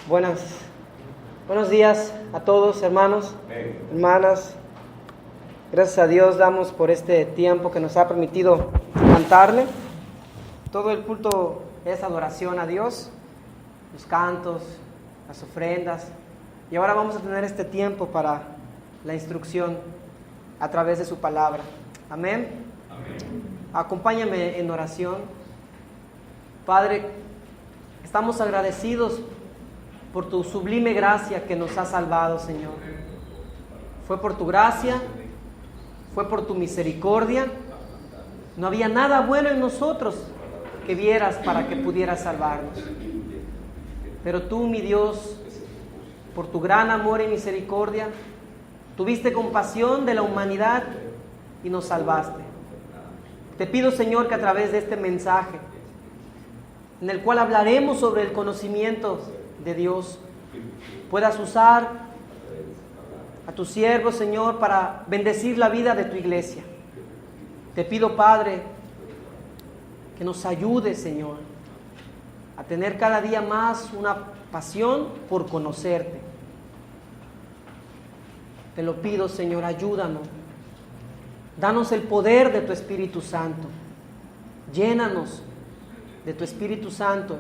Buenos días a todos, hermanos, hermanas. Gracias a Dios damos por este tiempo que nos ha permitido cantarle. Todo el culto es adoración a Dios, los cantos, las ofrendas. Y ahora vamos a tener este tiempo para la instrucción a través de su palabra. Amén. Acompáñame en oración. Padre, estamos agradecidos por tu sublime gracia que nos ha salvado, Señor. Fue por tu gracia, fue por tu misericordia. No había nada bueno en nosotros que vieras para que pudieras salvarnos. Pero tú, mi Dios, por tu gran amor y misericordia, tuviste compasión de la humanidad y nos salvaste. Te pido, Señor, que a través de este mensaje, en el cual hablaremos sobre el conocimiento de Dios, puedas usar a tu siervo, Señor, para bendecir la vida de tu iglesia. Te pido, Padre, que nos ayude, Señor, a tener cada día más una pasión por conocerte. Te lo pido, Señor, ayúdanos. Danos el poder de tu Espíritu Santo. Llénanos de tu Espíritu Santo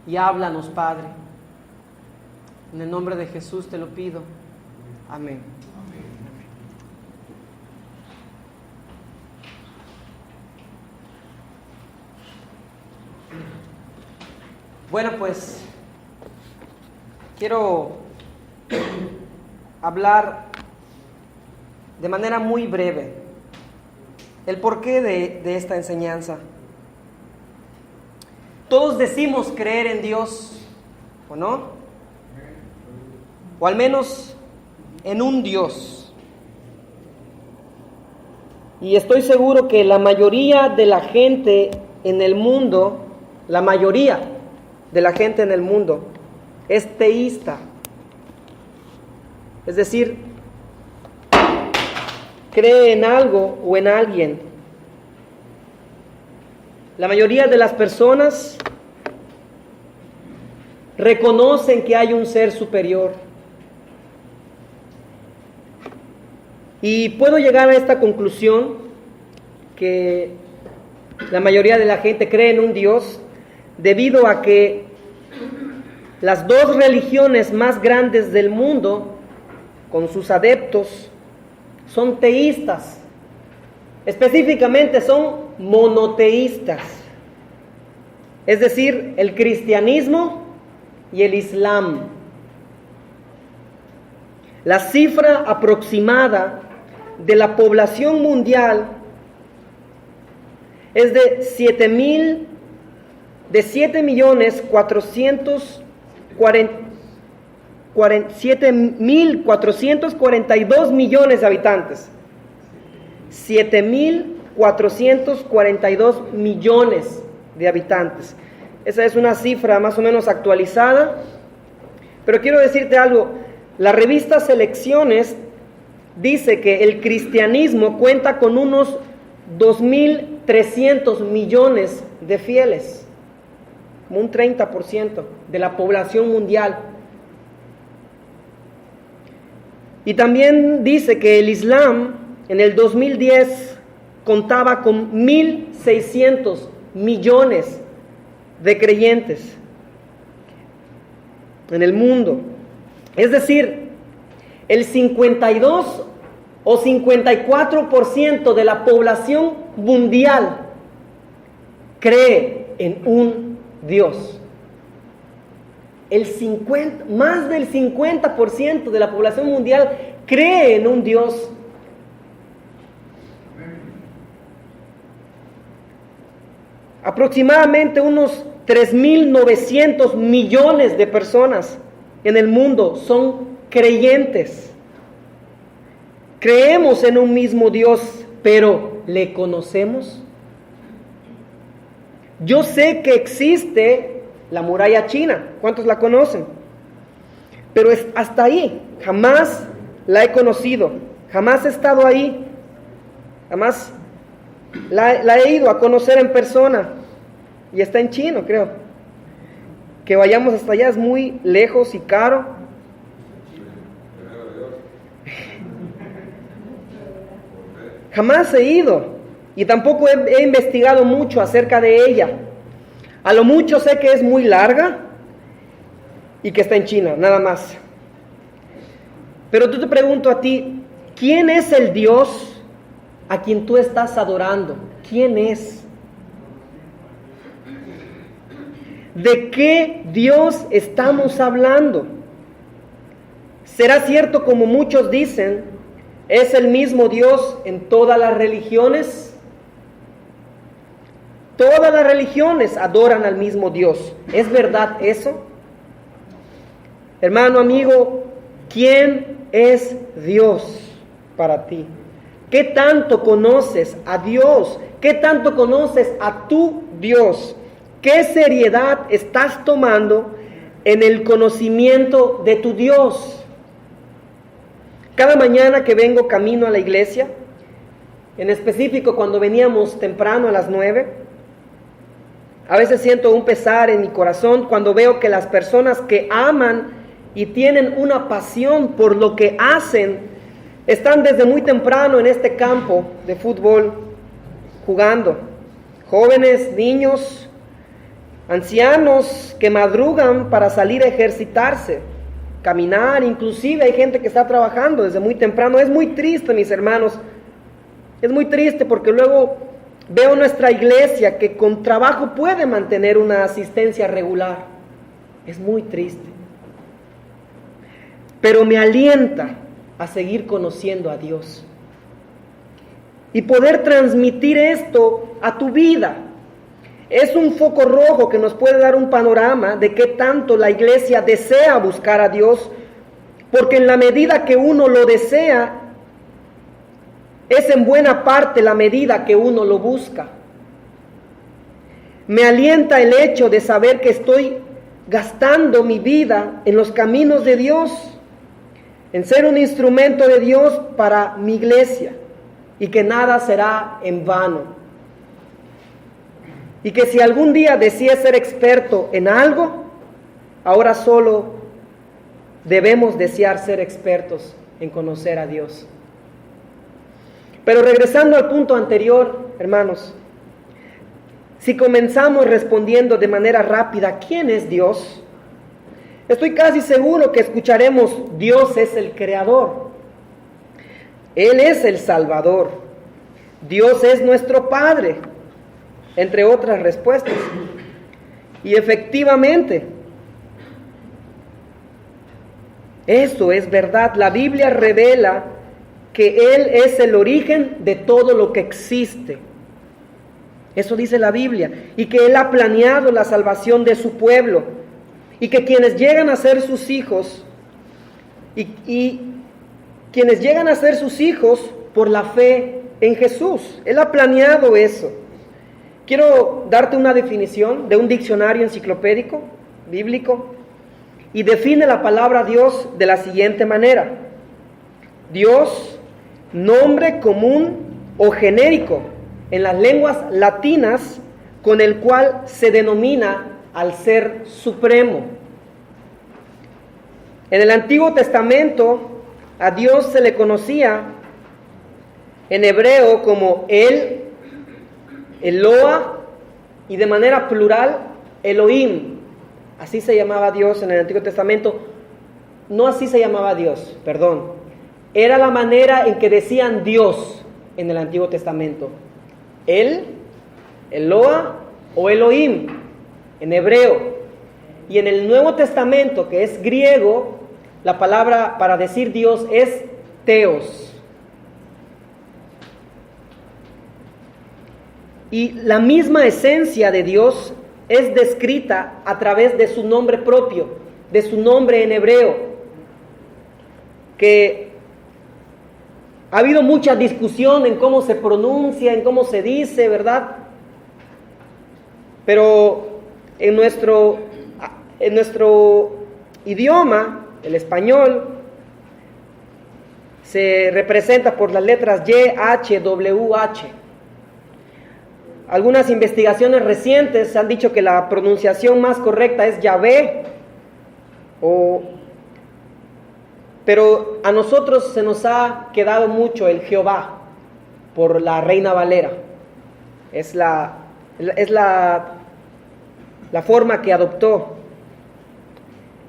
y háblanos, Padre. En el nombre de Jesús te lo pido. Amén. Bueno, pues quiero hablar de manera muy breve el porqué de esta enseñanza. Todos decimos creer en Dios, ¿o no? O al menos en un Dios. Y estoy seguro que la mayoría de la gente en el mundo, es teísta. Es decir, cree en algo o en alguien. La mayoría de las personas reconocen que hay un ser superior. Y puedo llegar a esta conclusión, que la mayoría de la gente cree en un Dios, debido a que las dos religiones más grandes del mundo, con sus adeptos, son teístas. Específicamente son monoteístas, es decir, el cristianismo y el islam. La cifra aproximada de la población mundial es de 7.442 millones de habitantes. 7.442 millones de habitantes. Esa es una cifra más o menos actualizada. Pero quiero decirte algo. La revista Selecciones dice que el cristianismo cuenta con unos 2.300 millones de fieles, como un 30% de la población mundial. Y también dice que el Islam en el 2010 contaba con 1.600 millones de creyentes en el mundo. Es decir, el 52 o 54% de la población mundial cree en un Dios. Más del 50% de la población mundial cree en un Dios. Aproximadamente unos 3.900 millones de personas en el mundo son creyentes. Creemos en un mismo Dios, pero ¿le conocemos? Yo sé que existe la muralla china. ¿Cuántos la conocen? Pero es hasta ahí. Jamás la he conocido. Jamás he estado ahí. Jamás la he ido a conocer en persona. Y está en chino, creo. que vayamos hasta allá, es muy lejos y caro. Jamás he ido y tampoco he investigado mucho acerca de ella. A lo mucho sé que es muy larga y que está en China, nada más. Pero tú te pregunto a ti, ¿quién es el Dios a quien tú estás adorando? ¿Quién es? ¿De qué Dios estamos hablando? ¿Será cierto, como muchos dicen, es el mismo Dios en todas las religiones? Todas las religiones adoran al mismo Dios. ¿Es verdad eso? Hermano, amigo, ¿quién es Dios para ti? ¿Qué tanto conoces a Dios? ¿Qué tanto conoces a tu Dios? ¿Qué seriedad estás tomando en el conocimiento de tu Dios? Cada mañana que vengo camino a la iglesia, en específico cuando veníamos temprano a las 9, a veces siento un pesar en mi corazón cuando veo que las personas que aman y tienen una pasión por lo que hacen, están desde muy temprano en este campo de fútbol jugando. Jóvenes, niños, ancianos que madrugan para salir a ejercitarse, caminar, inclusive hay gente que está trabajando desde muy temprano. Es muy triste, mis hermanos, es muy triste porque luego veo nuestra iglesia que con trabajo puede mantener una asistencia regular. Es muy triste. Pero me alienta a seguir conociendo a Dios y poder transmitir esto a tu vida. Es un foco rojo que nos puede dar un panorama de qué tanto la iglesia desea buscar a Dios, porque en la medida que uno lo desea, es en buena parte la medida que uno lo busca. Me alienta el hecho de saber que estoy gastando mi vida en los caminos de Dios, en ser un instrumento de Dios para mi iglesia, y que nada será en vano. Y que si algún día decía ser experto en algo, ahora solo debemos desear ser expertos en conocer a Dios. Pero regresando al punto anterior, hermanos, si comenzamos respondiendo de manera rápida, ¿quién es Dios? Estoy casi seguro que escucharemos, Dios es el Creador. Él es el Salvador. Dios es nuestro Padre, entre otras respuestas. Y efectivamente, eso es verdad. La Biblia revela que Él es el origen de todo lo que existe. Eso dice la Biblia. Y que Él ha planeado la salvación de su pueblo. Y que quienes llegan a ser sus hijos, y quienes llegan a ser sus hijos por la fe en Jesús. Él ha planeado eso. Quiero darte una definición de un diccionario enciclopédico, bíblico, y define la palabra Dios de la siguiente manera. Dios, nombre común o genérico en las lenguas latinas con el cual se denomina al Ser Supremo. En el Antiguo Testamento a Dios se le conocía en hebreo como El, Eloa, y de manera plural, Elohim. Así se llamaba Dios en el Antiguo Testamento. No así se llamaba Dios, perdón. Era la manera en que decían Dios en el Antiguo Testamento. El, Eloa o Elohim en hebreo. Y en el Nuevo Testamento, que es griego, la palabra para decir Dios es Theos. Y la misma esencia de Dios es descrita a través de su nombre propio, de su nombre en hebreo, que ha habido mucha discusión en cómo se pronuncia, en cómo se dice, ¿verdad? Pero en nuestro idioma, el español, se representa por las letras Y, H, W, H. algunas investigaciones recientes han dicho que la pronunciación más correcta es Yahvé, pero a nosotros se nos ha quedado mucho el Jehová por la Reina Valera. Es la forma que adoptó.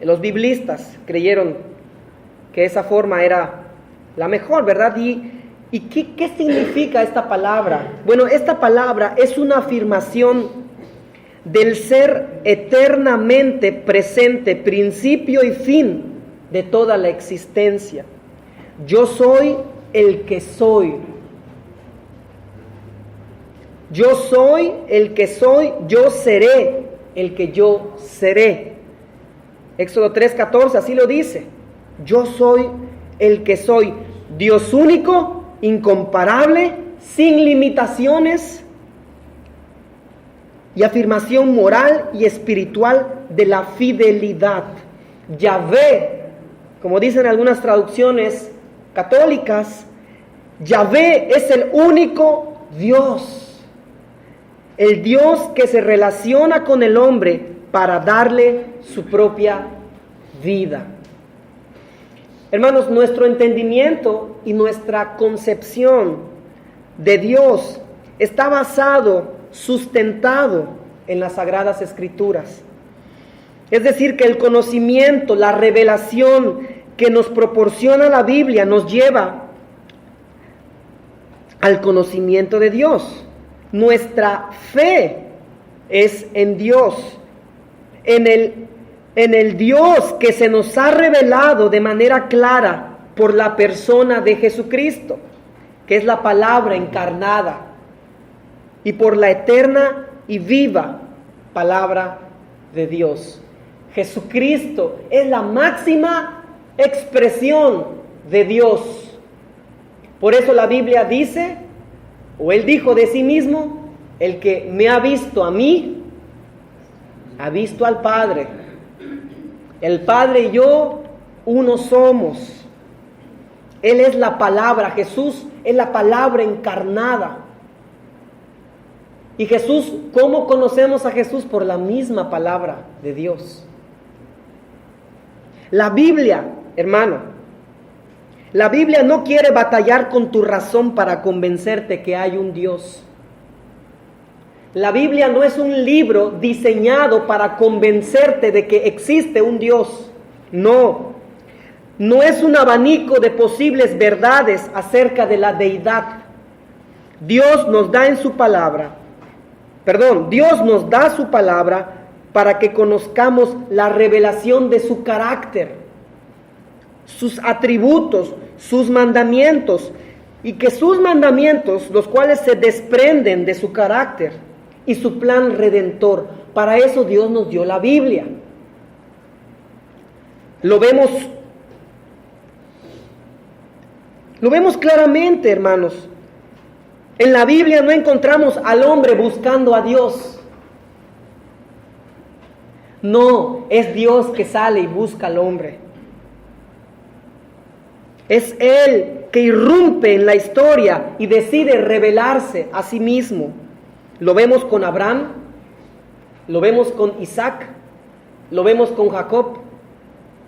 Los biblistas creyeron que esa forma era la mejor, ¿verdad? ¿Y qué significa esta palabra? Bueno, esta palabra es una afirmación del ser eternamente presente, principio y fin de toda la existencia. Yo soy el que soy. Yo soy el que soy, yo seré el que yo seré. Éxodo 3:14 así lo dice. Yo soy el que soy, Dios único, incomparable, sin limitaciones, y afirmación moral y espiritual de la fidelidad. Yahvé, como dicen algunas traducciones católicas, Yahvé es el único Dios, el Dios que se relaciona con el hombre para darle su propia vida. Hermanos, nuestro entendimiento y nuestra concepción de Dios está basado, sustentado en las Sagradas Escrituras. Es decir, que el conocimiento, la revelación que nos proporciona la Biblia nos lleva al conocimiento de Dios. Nuestra fe es en Dios, en el Dios que se nos ha revelado de manera clara por la persona de Jesucristo, que es la palabra encarnada, y por la eterna y viva palabra de Dios. Jesucristo es la máxima expresión de Dios. Por eso la Biblia dice, o Él dijo de sí mismo, el que me ha visto a mí, ha visto al Padre. El Padre y yo, uno somos. Él es la palabra, Jesús es la palabra encarnada. Y Jesús, ¿cómo conocemos a Jesús? Por la misma palabra de Dios. La Biblia, hermano, la Biblia no quiere batallar con tu razón para convencerte que hay un Dios. La Biblia no es un libro diseñado para convencerte de que existe un Dios. No, no es un abanico de posibles verdades acerca de la deidad. Dios nos da su palabra para que conozcamos la revelación de su carácter, sus atributos, sus mandamientos, y que sus mandamientos, los cuales se desprenden de su carácter y su plan redentor. Para eso Dios nos dio la Biblia. Lo vemos claramente, hermanos. En la Biblia no encontramos al hombre buscando a Dios. No, es Dios que sale y busca al hombre. Es Él que irrumpe en la historia y decide revelarse a sí mismo. Lo vemos con Abraham, lo vemos con Isaac, lo vemos con Jacob,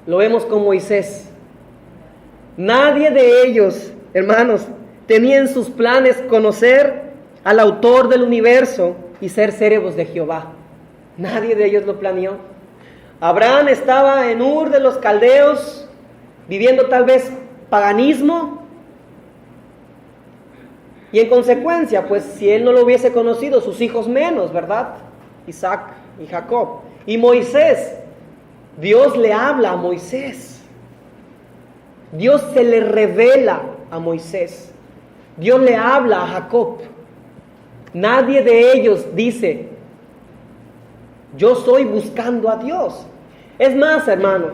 lo vemos con Moisés. Nadie de ellos, hermanos, tenía en sus planes conocer al autor del universo y ser siervos de Jehová. Nadie de ellos lo planeó. Abraham estaba en Ur de los Caldeos, viviendo tal vez paganismo, y en consecuencia, pues si él no lo hubiese conocido, sus hijos menos, ¿verdad? Isaac y Jacob. Y Moisés, Dios le habla a Moisés. Dios se le revela a Moisés. Dios le habla a Jacob. Nadie de ellos dice, yo estoy buscando a Dios. Es más, hermano,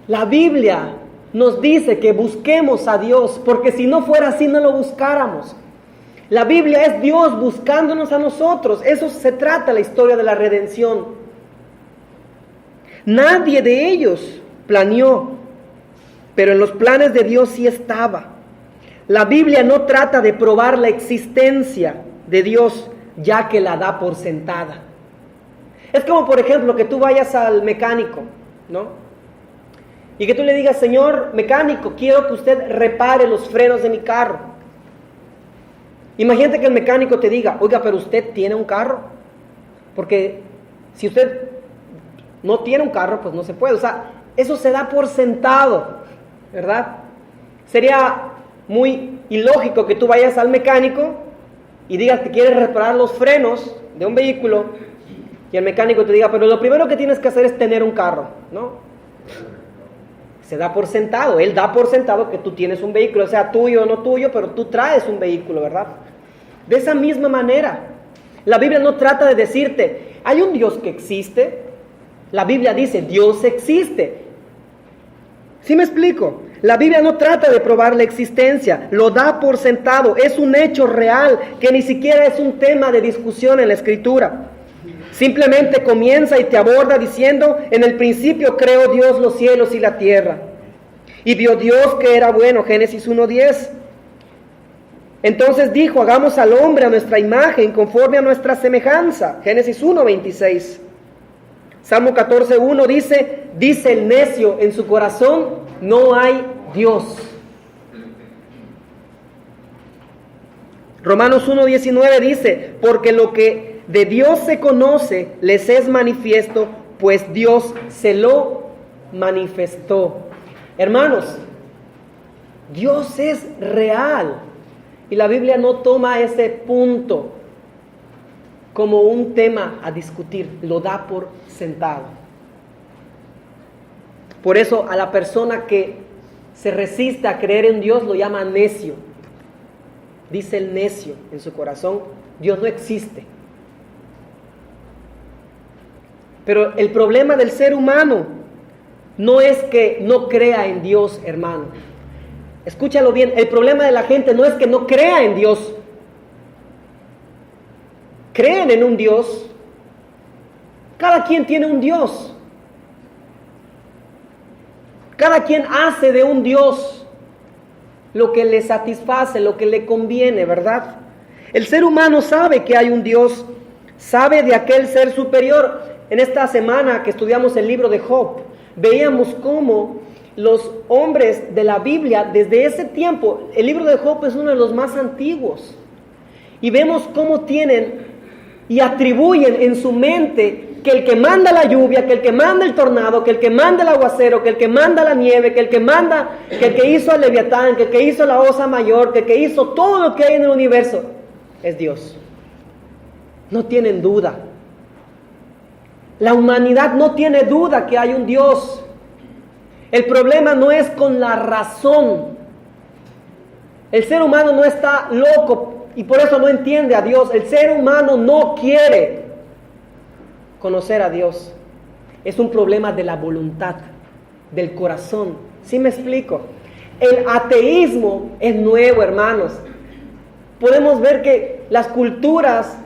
la Biblia nos dice que busquemos a Dios, porque si no fuera así no lo buscáramos. La Biblia es Dios buscándonos a nosotros. Eso se trata la historia de la redención. Nadie de ellos planeó, pero en los planes de Dios sí estaba. La Biblia no trata de probar la existencia de Dios, ya que la da por sentada. Es como, por ejemplo, que tú vayas al mecánico, ¿no? Y que tú le digas: señor mecánico, quiero que usted repare los frenos de mi carro. Imagínate que el mecánico te diga: oiga, pero usted tiene un carro. Porque si usted no tiene un carro, pues no se puede. O sea, eso se da por sentado, ¿verdad? Sería muy ilógico que tú vayas al mecánico y digas que quieres reparar los frenos de un vehículo y el mecánico te diga: pero lo primero que tienes que hacer es tener un carro, ¿no? Se da por sentado, él da por sentado que tú tienes un vehículo, sea tuyo o no tuyo, pero tú traes un vehículo, ¿verdad? De esa misma manera, la Biblia no trata de decirte: hay un Dios que existe. La Biblia dice: Dios existe. ¿Sí me explico? La Biblia no trata de probar la existencia, lo da por sentado, es un hecho real que ni siquiera es un tema de discusión en la Escritura. Simplemente comienza y te aborda diciendo: en el principio creó Dios los cielos y la tierra. Y vio Dios que era bueno, Génesis 1:10. Entonces dijo: hagamos al hombre a nuestra imagen, conforme a nuestra semejanza, Génesis 1:26. Salmo 14:1 dice el necio en su corazón: no hay Dios. Romanos 1:19 dice: porque lo que de Dios se conoce les es manifiesto, pues Dios se lo manifestó. Hermanos, Dios es real y la Biblia no toma ese punto como un tema a discutir, lo da por sentado. Por eso a la persona que se resiste a creer en Dios lo llama necio. Dice el necio en su corazón: Dios no existe. Pero el problema del ser humano no es que no crea en Dios, hermano. Escúchalo bien, el problema de la gente no es que no crea en Dios. Creen en un Dios. Cada quien tiene un Dios. Cada quien hace de un Dios lo que le satisface, lo que le conviene, ¿verdad? El ser humano sabe que hay un Dios, sabe de aquel ser superior. En esta semana que estudiamos el libro de Job, veíamos cómo los hombres de la Biblia, desde ese tiempo, el libro de Job es uno de los más antiguos, y vemos cómo tienen y atribuyen en su mente que el que manda la lluvia, que el que manda el tornado, que el que manda el aguacero, que el que manda la nieve, que el que hizo al Leviatán, que el que hizo la osa mayor, que el que hizo todo lo que hay en el universo, es Dios. No tienen duda. La humanidad no tiene duda que hay un Dios. El problema no es con la razón. El ser humano no está loco y por eso no entiende a Dios. El ser humano no quiere conocer a Dios. Es un problema de la voluntad, del corazón. ¿Sí me explico? El ateísmo es nuevo, hermanos. Podemos ver que las culturas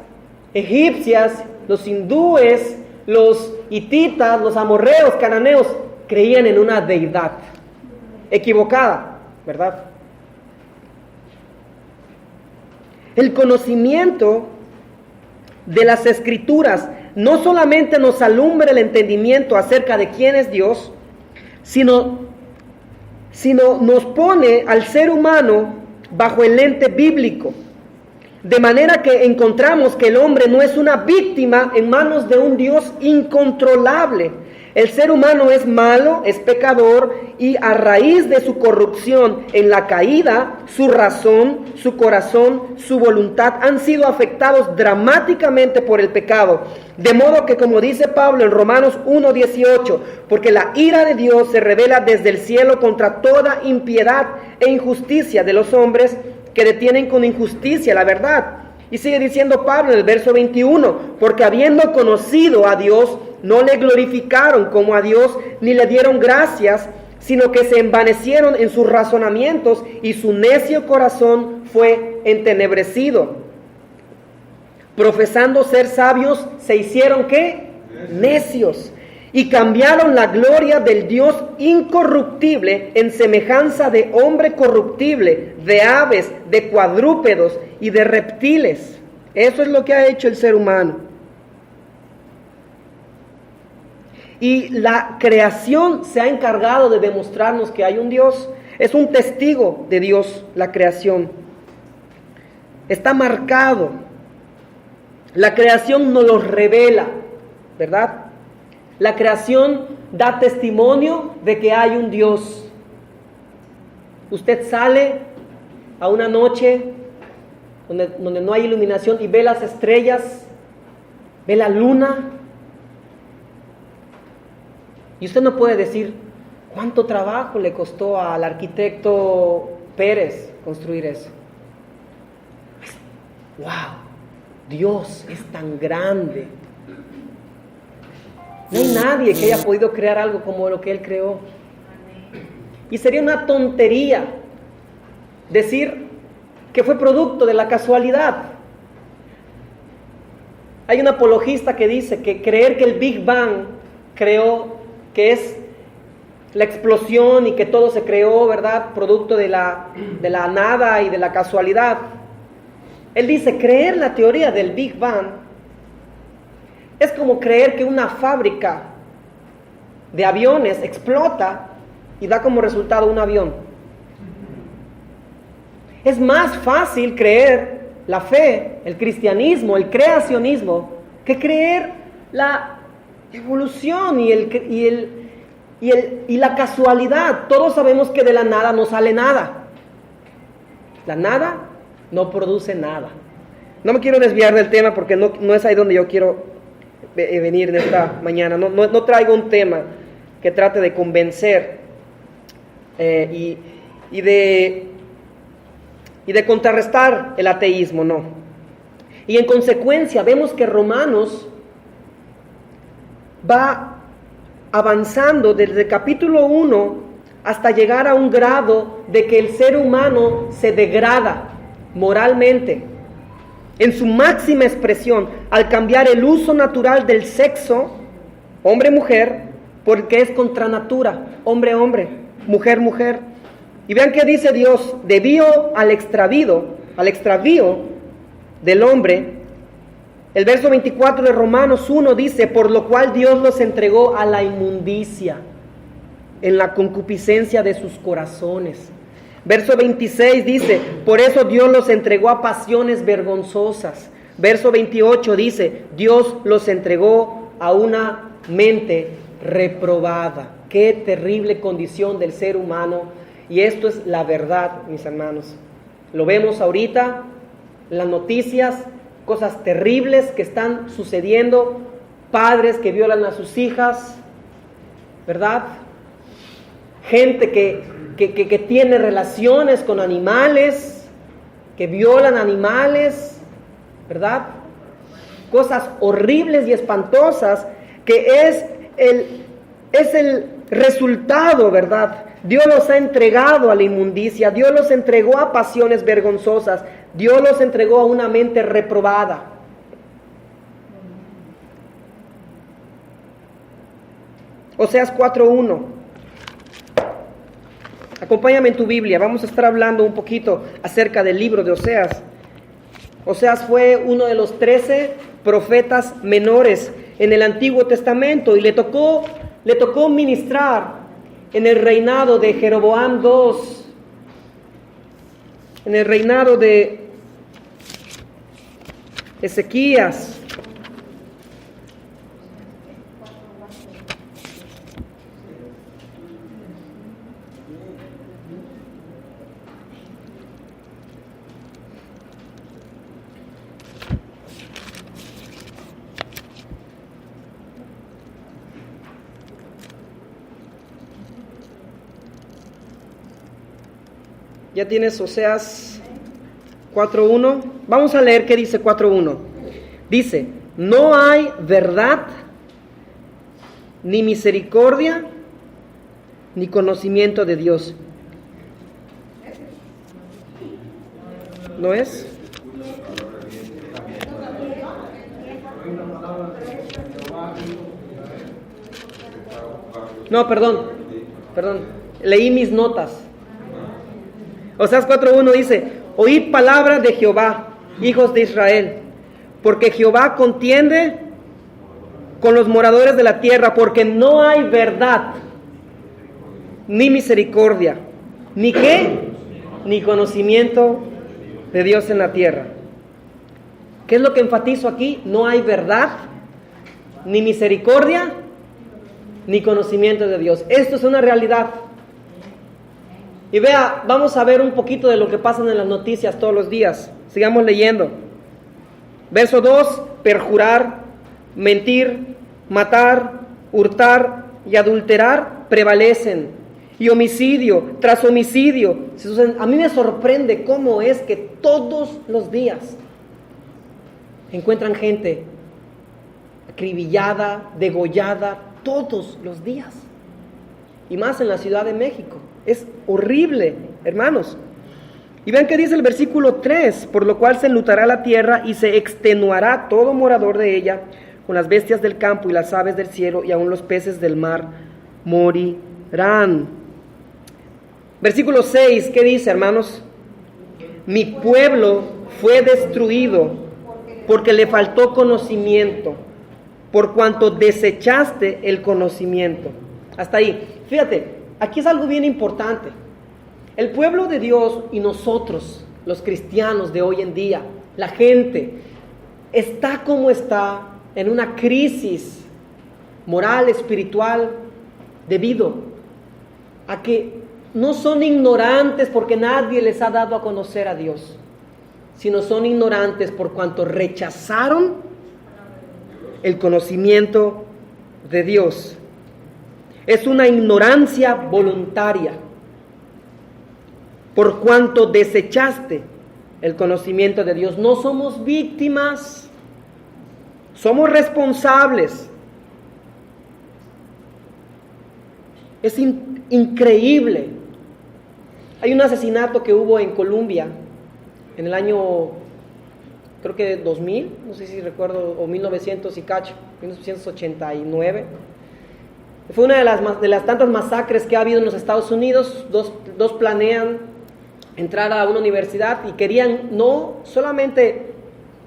egipcias, los hindúes, los hititas, los amorreos, cananeos, creían en una deidad equivocada, ¿verdad? El conocimiento de las Escrituras no solamente nos alumbra el entendimiento acerca de quién es Dios, sino nos pone al ser humano bajo el lente bíblico. De manera que encontramos que el hombre no es una víctima en manos de un Dios incontrolable. El ser humano es malo, es pecador, y a raíz de su corrupción en la caída, su razón, su corazón, su voluntad han sido afectados dramáticamente por el pecado. De modo que, como dice Pablo en Romanos 1:18, porque la ira de Dios se revela desde el cielo contra toda impiedad e injusticia de los hombres que detienen con injusticia la verdad. Y sigue diciendo Pablo en el verso 21, porque habiendo conocido a Dios, no le glorificaron como a Dios, ni le dieron gracias, sino que se envanecieron en sus razonamientos, y su necio corazón fue entenebrecido. Profesando ser sabios, se hicieron ¿qué? Necios. y cambiaron la gloria del Dios incorruptible en semejanza de hombre corruptible, de aves, de cuadrúpedos y de reptiles. Eso es lo que ha hecho el ser humano. Y la creación se ha encargado de demostrarnos que hay un Dios. Es un testigo de Dios, la creación. Está marcado. La creación nos lo revela, ¿verdad? La creación da testimonio de que hay un Dios. Usted sale a una noche donde no hay iluminación y ve las estrellas, ve la luna, y usted no puede decir cuánto trabajo le costó al arquitecto Pérez construir eso. ¡Wow! Dios es tan grande. No hay nadie que haya podido crear algo como lo que Él creó. Y sería una tontería decir que fue producto de la casualidad. Hay un apologista que dice que creer que el Big Bang creó, que es la explosión y que todo se creó, ¿verdad?, producto de la nada y de la casualidad. Él dice, creer la teoría del Big Bang es como creer que una fábrica de aviones explota y da como resultado un avión. Es más fácil creer la fe, el cristianismo, el creacionismo, que creer la evolución y la casualidad. Todos sabemos que de la nada no sale nada. La nada no produce nada. No me quiero desviar del tema porque no es ahí donde yo quiero venir en esta mañana. No traigo un tema que trate de convencer y de contrarrestar el ateísmo, no. Y en consecuencia vemos que Romanos va avanzando desde el capítulo 1 hasta llegar a un grado de que el ser humano se degrada moralmente en su máxima expresión al cambiar el uso natural del sexo, hombre-mujer, porque es contra natura, hombre-hombre, mujer-mujer. Y vean qué dice Dios, debido al extravío del hombre. El verso 24 de Romanos 1 dice, por lo cual Dios los entregó a la inmundicia en la concupiscencia de sus corazones. Verso 26 dice, por eso Dios los entregó a pasiones vergonzosas. Verso 28 dice, Dios los entregó a una mente reprobada. Qué terrible condición del ser humano. Y esto es la verdad, mis hermanos. Lo vemos ahorita en las noticias, cosas terribles que están sucediendo, padres que violan a sus hijas, ¿verdad? Gente que tiene relaciones con animales, que violan animales, ¿verdad? Cosas horribles y espantosas que es el resultado, ¿verdad? Dios los ha entregado a la inmundicia, Dios los entregó a pasiones vergonzosas, Dios los entregó a una mente reprobada. Oseas 4:1. Acompáñame en tu Biblia, vamos a estar hablando un poquito acerca del libro de Oseas. Oseas fue uno de los 13 profetas menores en el Antiguo Testamento y le tocó ministrar en el reinado de Jeroboam II, en el reinado de Ezequías. Ya tienes Oseas 4:1. Vamos a leer qué dice 4:1. Dice, no hay verdad, ni misericordia, ni conocimiento de Dios. ¿No es? No, perdón. Leí mis notas. Oseas 4:1 dice: oíd palabra de Jehová, hijos de Israel, porque Jehová contiende con los moradores de la tierra, porque no hay verdad, ni misericordia, ni qué, ni conocimiento de Dios en la tierra. ¿Qué es lo que enfatizo aquí? No hay verdad, ni misericordia, ni conocimiento de Dios. Esto es una realidad. Y vea, vamos a ver un poquito de lo que pasa en las noticias todos los días. Sigamos leyendo. Verso 2: perjurar, mentir, matar, hurtar y adulterar prevalecen. Y homicidio tras homicidio. A mí me sorprende cómo es que todos los días encuentran gente acribillada, degollada, todos los días. Y más en la Ciudad de México. Es horrible, hermanos. Y vean que dice el versículo 3: por lo cual se enlutará la tierra y se extenuará todo morador de ella, con las bestias del campo y las aves del cielo, y aun los peces del mar morirán. Versículo 6, ¿qué dice, hermanos? Mi pueblo fue destruido porque le faltó conocimiento, por cuanto desechaste el conocimiento. Hasta ahí. Fíjate, aquí es algo bien importante. El pueblo de Dios y nosotros, los cristianos de hoy en día, la gente, está como está en una crisis moral, espiritual, debido a que no son ignorantes porque nadie les ha dado a conocer a Dios, sino son ignorantes por cuanto rechazaron el conocimiento de Dios. Es una ignorancia voluntaria. Por cuanto desechaste el conocimiento de Dios. No somos víctimas, somos responsables. Es increíble. Hay un asesinato que hubo en Colombia en el año, creo que 2000, no sé si recuerdo, o 1989. Fue una de las tantas masacres que ha habido en los Estados Unidos. Dos planean entrar a una universidad y querían no solamente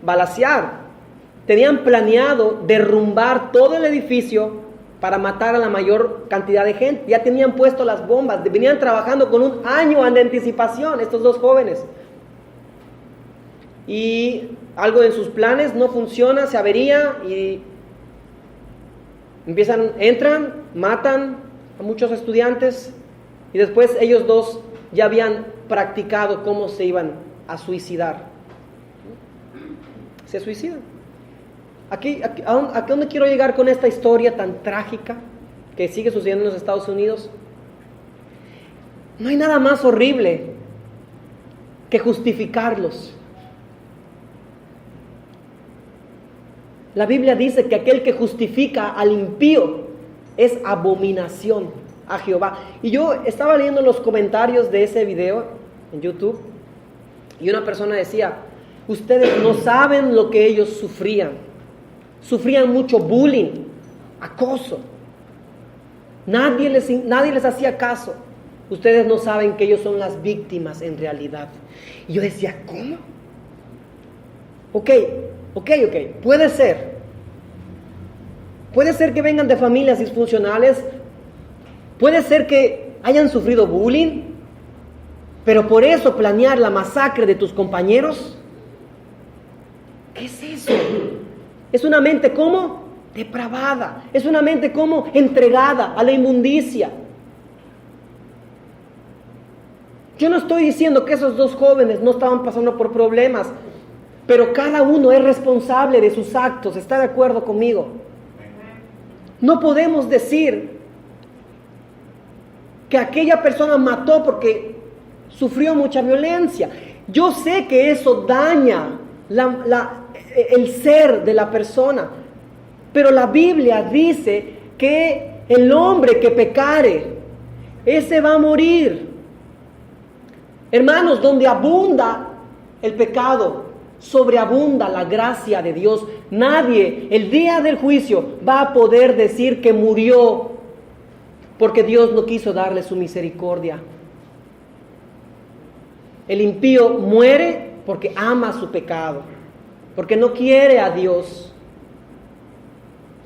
balacear, tenían planeado derrumbar todo el edificio para matar a la mayor cantidad de gente. Ya tenían puesto las bombas, venían trabajando con un año de anticipación estos dos jóvenes. Y algo en sus planes no funciona, se avería y entran, matan a muchos estudiantes y después ellos dos ya habían practicado cómo se iban a suicidar. Se suicidan. ¿A dónde quiero llegar con esta historia tan trágica que sigue sucediendo en los Estados Unidos? No hay nada más horrible que justificarlos. La Biblia dice que aquel que justifica al impío es abominación a Jehová. Y yo estaba leyendo los comentarios de ese video en YouTube y una persona decía: ustedes no saben lo que ellos sufrían. Sufrían mucho bullying, acoso. Nadie les hacía caso. Ustedes no saben que ellos son las víctimas en realidad. Y yo decía, ¿cómo? Ok, puede ser. Puede ser que vengan de familias disfuncionales. Puede ser que hayan sufrido bullying. Pero por eso planear la masacre de tus compañeros. ¿Qué es eso? Es una mente ¿cómo? Depravada. Es una mente ¿cómo? Entregada a la inmundicia. Yo no estoy diciendo que esos dos jóvenes no estaban pasando por problemas, pero cada uno es responsable de sus actos. ¿Está de acuerdo conmigo? No podemos decir que aquella persona mató porque sufrió mucha violencia. Yo sé que eso daña el ser de la persona, pero la Biblia dice que el hombre que pecare, ese va a morir. Hermanos, donde abunda el pecado, sobreabunda la gracia de Dios. Nadie el día del juicio va a poder decir que murió porque Dios no quiso darle su misericordia. El impío muere porque ama su pecado, porque no quiere a Dios.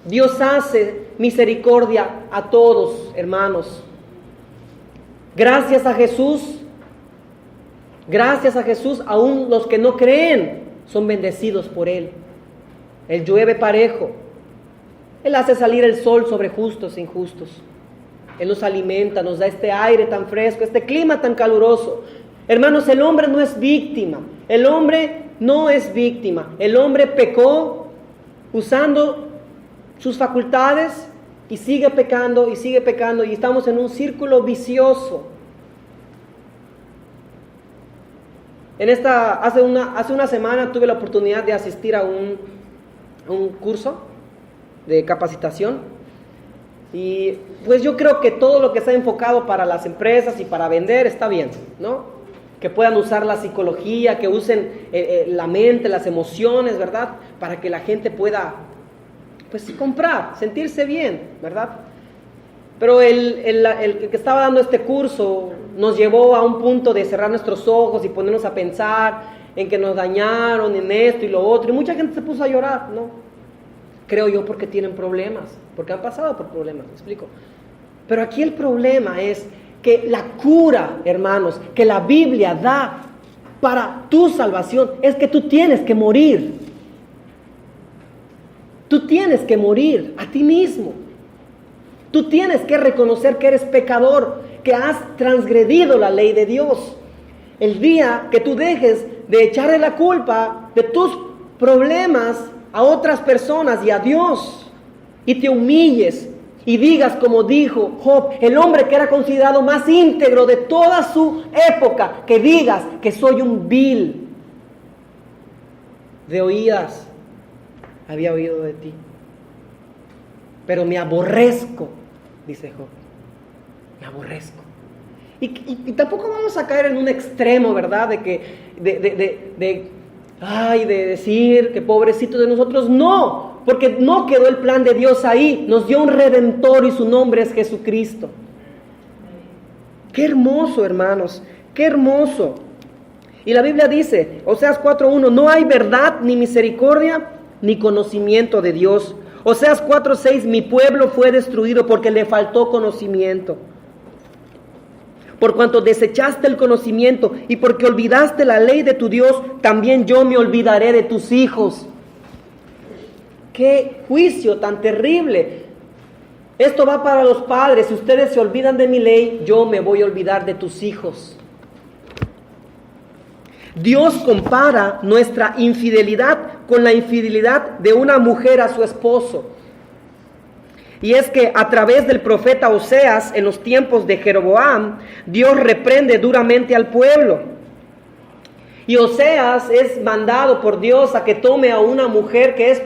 Dios hace misericordia a todos, hermanos. Gracias a Jesús, aún los que no creen son bendecidos por Él. Él llueve parejo. Él hace salir el sol sobre justos e injustos. Él nos alimenta, nos da este aire tan fresco, este clima tan caluroso. Hermanos, el hombre no es víctima. El hombre no es víctima. El hombre pecó usando sus facultades y sigue pecando y estamos en un círculo vicioso. Hace una semana tuve la oportunidad de asistir a un curso de capacitación y pues yo creo que todo lo que está enfocado para las empresas y para vender está bien, ¿no? Que puedan usar la psicología, que usen la mente, las emociones, ¿verdad? Para que la gente pueda pues comprar, sentirse bien, ¿verdad? Pero el que estaba dando este curso nos llevó a un punto de cerrar nuestros ojos y ponernos a pensar en que nos dañaron, en esto y lo otro. Y mucha gente se puso a llorar, ¿no? Creo yo porque tienen problemas, porque han pasado por problemas, ¿me explico? Pero aquí el problema es que la cura, hermanos, que la Biblia da para tu salvación es que tú tienes que morir. Tú tienes que morir a ti mismo. Tú tienes que reconocer que eres pecador, que has transgredido la ley de Dios. El día que tú dejes de echarle la culpa de tus problemas a otras personas y a Dios, y te humilles y digas como dijo Job, el hombre que era considerado más íntegro de toda su época, que digas que soy un vil, de oídas había oído de ti, pero me aborrezco, dice Job, me aborrezco. Y tampoco vamos a caer en un extremo, ¿verdad? De decir que pobrecito de nosotros. No, porque no quedó el plan de Dios ahí. Nos dio un Redentor y su nombre es Jesucristo. Qué hermoso, hermanos, qué hermoso. Y la Biblia dice, Oseas 4:1, no hay verdad ni misericordia ni conocimiento de Dios. Oseas 4:6, mi pueblo fue destruido porque le faltó conocimiento. Por cuanto desechaste el conocimiento y porque olvidaste la ley de tu Dios, también yo me olvidaré de tus hijos. ¡Qué juicio tan terrible! Esto va para los padres. Si ustedes se olvidan de mi ley, yo me voy a olvidar de tus hijos. Dios compara nuestra infidelidad con la infidelidad de una mujer a su esposo. Y es que a través del profeta Oseas, en los tiempos de Jeroboam, Dios reprende duramente al pueblo. Y Oseas es mandado por Dios a que tome a una mujer que es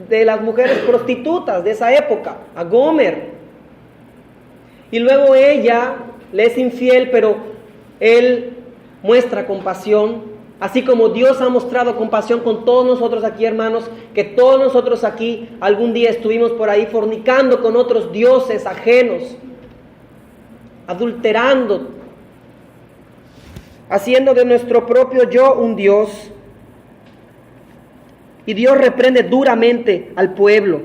de las mujeres prostitutas de esa época, a Gomer. Y luego ella le es infiel, pero él muestra compasión. Así como Dios ha mostrado compasión con todos nosotros aquí, hermanos, que todos nosotros aquí algún día estuvimos por ahí fornicando con otros dioses ajenos, adulterando, haciendo de nuestro propio yo un Dios. Y Dios reprende duramente al pueblo.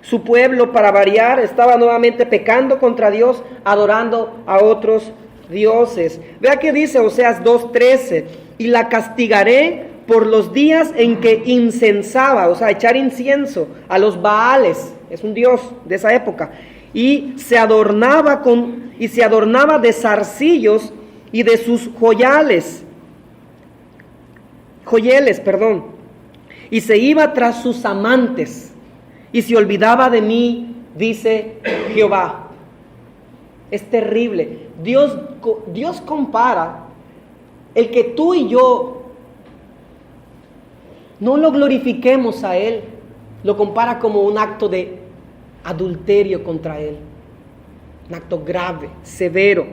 Su pueblo, para variar, estaba nuevamente pecando contra Dios, adorando a otros dioses. Vea que dice Oseas 2:13, y la castigaré por los días en que incensaba, o sea, echar incienso a los Baales, es un dios de esa época, y se adornaba de zarcillos y de sus joyeles, y se iba tras sus amantes, y se olvidaba de mí, dice Jehová. Es terrible. Dios compara el que tú y yo no lo glorifiquemos a Él, lo compara como un acto de adulterio contra Él, un acto grave, severo.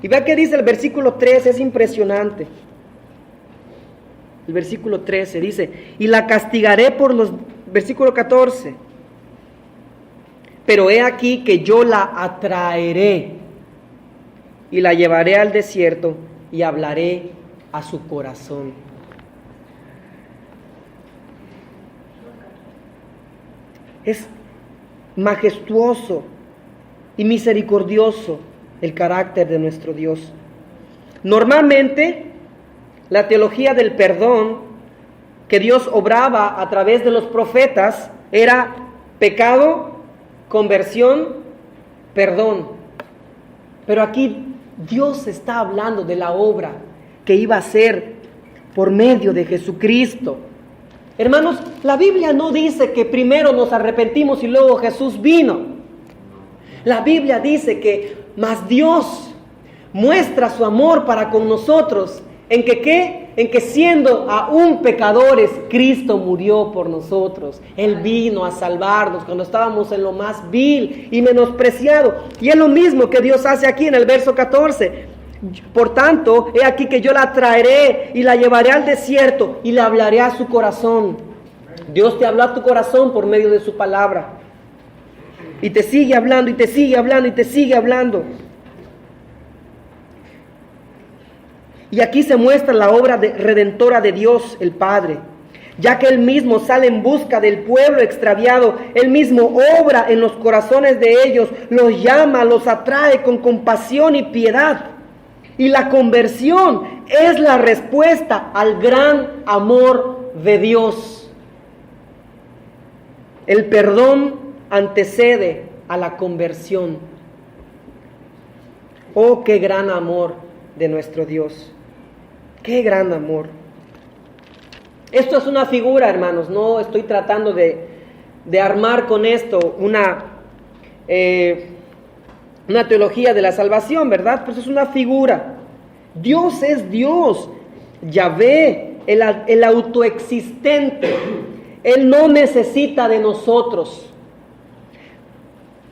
Y vea que dice el versículo 13, es impresionante. El versículo 13 dice, y la castigaré versículo 14, pero he aquí que yo la atraeré y la llevaré al desierto y hablaré a su corazón. Es majestuoso y misericordioso el carácter de nuestro Dios. Normalmente, la teología del perdón que Dios obraba a través de los profetas era pecado, conversión, perdón. Pero aquí Dios está hablando de la obra que iba a hacer por medio de Jesucristo. Hermanos, la Biblia no dice que primero nos arrepentimos y luego Jesús vino. La Biblia dice que más Dios muestra su amor para con nosotros en que ¿qué? En que siendo aún pecadores, Cristo murió por nosotros. Él vino a salvarnos cuando estábamos en lo más vil y menospreciado. Y es lo mismo que Dios hace aquí en el verso 14. Por tanto, he aquí que yo la traeré y la llevaré al desierto y le hablaré a su corazón. Dios te habla a tu corazón por medio de su palabra. Y te sigue hablando, y te sigue hablando, y te sigue hablando. Y aquí se muestra la obra redentora de Dios el Padre, ya que Él mismo sale en busca del pueblo extraviado. Él mismo obra en los corazones de ellos, los llama, los atrae con compasión y piedad. Y la conversión es la respuesta al gran amor de Dios. El perdón antecede a la conversión. Oh, qué gran amor de nuestro Dios. Qué gran amor. Esto es una figura, hermanos. No estoy tratando de armar con esto una teología de la salvación, ¿verdad? Pues es una figura. Dios es Dios. Yahvé, el autoexistente. Él no necesita de nosotros.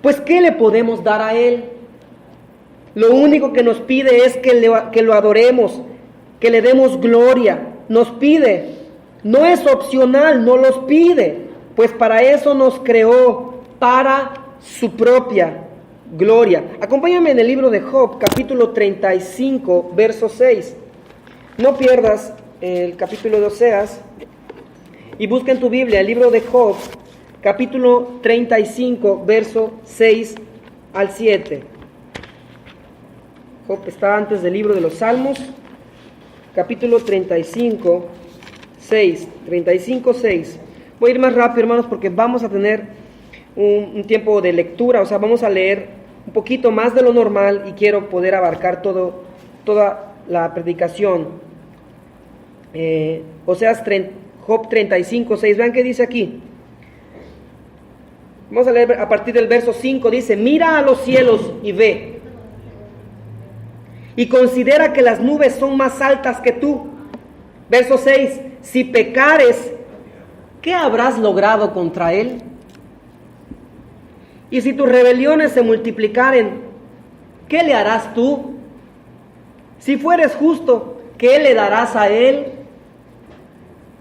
Pues, ¿qué le podemos dar a Él? Lo único que nos pide es que lo adoremos, que le demos gloria. Nos pide, no es opcional, no los pide, pues para eso nos creó, para su propia gloria. Acompáñame en el libro de Job, capítulo 35, verso 6. No pierdas el capítulo de Oseas y busca en tu Biblia el libro de Job, capítulo 35, verso 6 al 7. Job está antes del libro de los Salmos, capítulo 35, 6. Voy a ir más rápido, hermanos, porque vamos a tener un tiempo de lectura, o sea, vamos a leer un poquito más de lo normal y quiero poder abarcar toda la predicación. Job 35, 6. Vean qué dice aquí. Vamos a leer a partir del verso 5. Dice: mira a los cielos y ve, y considera que las nubes son más altas que tú. Verso 6. Si pecares, ¿qué habrás logrado contra él? Y si tus rebeliones se multiplicaren, ¿qué le harás tú? Si fueres justo, ¿qué le darás a él?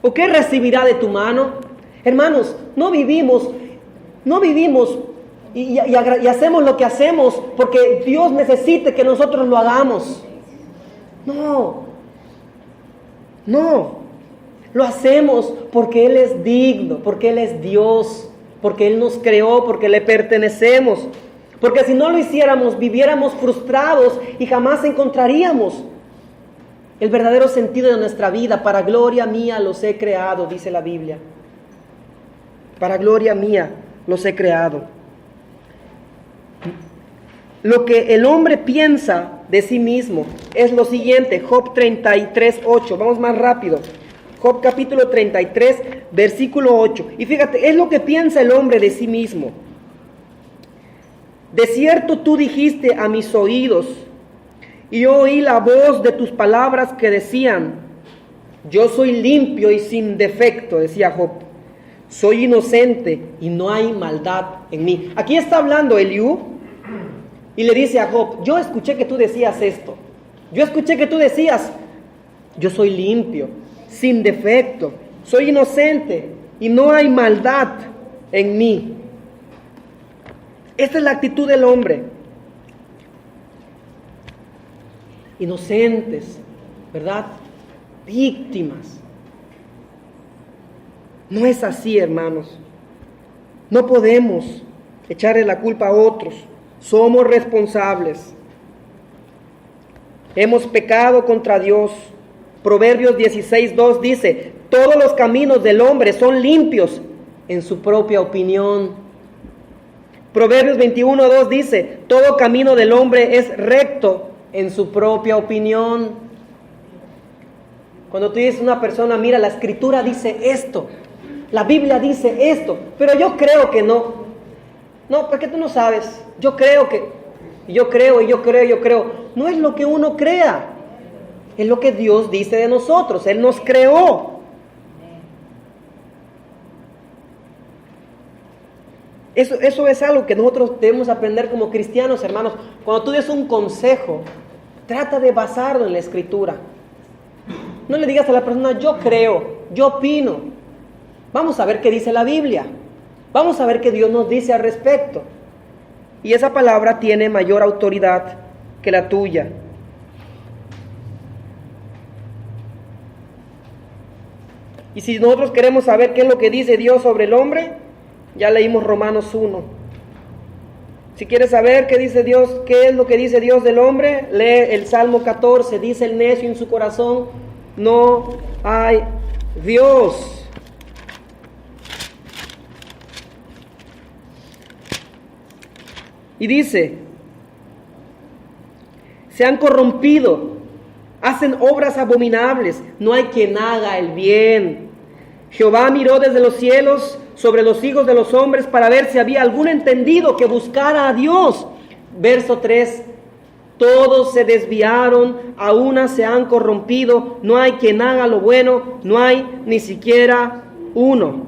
¿O qué recibirá de tu mano? Hermanos, no vivimos y hacemos lo que hacemos porque Dios necesite que nosotros lo hagamos. No, lo hacemos porque Él es digno, porque Él es Dios, porque Él nos creó, porque le pertenecemos. Porque si no lo hiciéramos, viviéramos frustrados y jamás encontraríamos el verdadero sentido de nuestra vida. Para gloria mía los he creado, dice la Biblia. Para gloria mía los he creado. Lo que el hombre piensa de sí mismo es lo siguiente. Job 33, 8. Vamos más rápido. Job capítulo 33, versículo 8. Y fíjate, es lo que piensa el hombre de sí mismo. De cierto tú dijiste a mis oídos, y yo oí la voz de tus palabras que decían: yo soy limpio y sin defecto, decía Job. Soy inocente y no hay maldad en mí. Aquí está hablando Eliú y le dice a Job: yo escuché que tú decías esto. Yo escuché que tú decías: yo soy limpio, sin defecto, soy inocente y no hay maldad en mí. Esta es la actitud del hombre. Inocentes, ¿verdad? Víctimas. No es así, hermanos. No podemos echarle la culpa a otros. Somos responsables. Hemos pecado contra Dios. Proverbios 16:2 dice: todos los caminos del hombre son limpios en su propia opinión. Proverbios 21:2 dice: todo camino del hombre es recto en su propia opinión. Cuando tú dices a una persona, mira, la escritura dice esto, la Biblia dice esto, pero yo creo que no. No, porque tú no sabes. Yo creo que, yo creo. No es lo que uno crea, es lo que Dios dice de nosotros. Él nos creó. Eso es algo que nosotros debemos aprender como cristianos, hermanos. Cuando tú des un consejo, trata de basarlo en la escritura. No le digas a la persona, yo creo, yo opino. Vamos a ver qué dice la Biblia. Vamos a ver qué Dios nos dice al respecto. Y esa palabra tiene mayor autoridad que la tuya. Y si nosotros queremos saber qué es lo que dice Dios sobre el hombre, ya leímos Romanos 1. Si quieres saber qué dice Dios, qué es lo que dice Dios del hombre, lee el Salmo 14. Dice el necio en su corazón: no hay Dios. Y dice: se han corrompido, hacen obras abominables, no hay quien haga el bien. Jehová miró desde los cielos sobre los hijos de los hombres para ver si había algún entendido que buscara a Dios. Verso 3: todos se desviaron, a una se han corrompido, no hay quien haga lo bueno, no hay ni siquiera uno.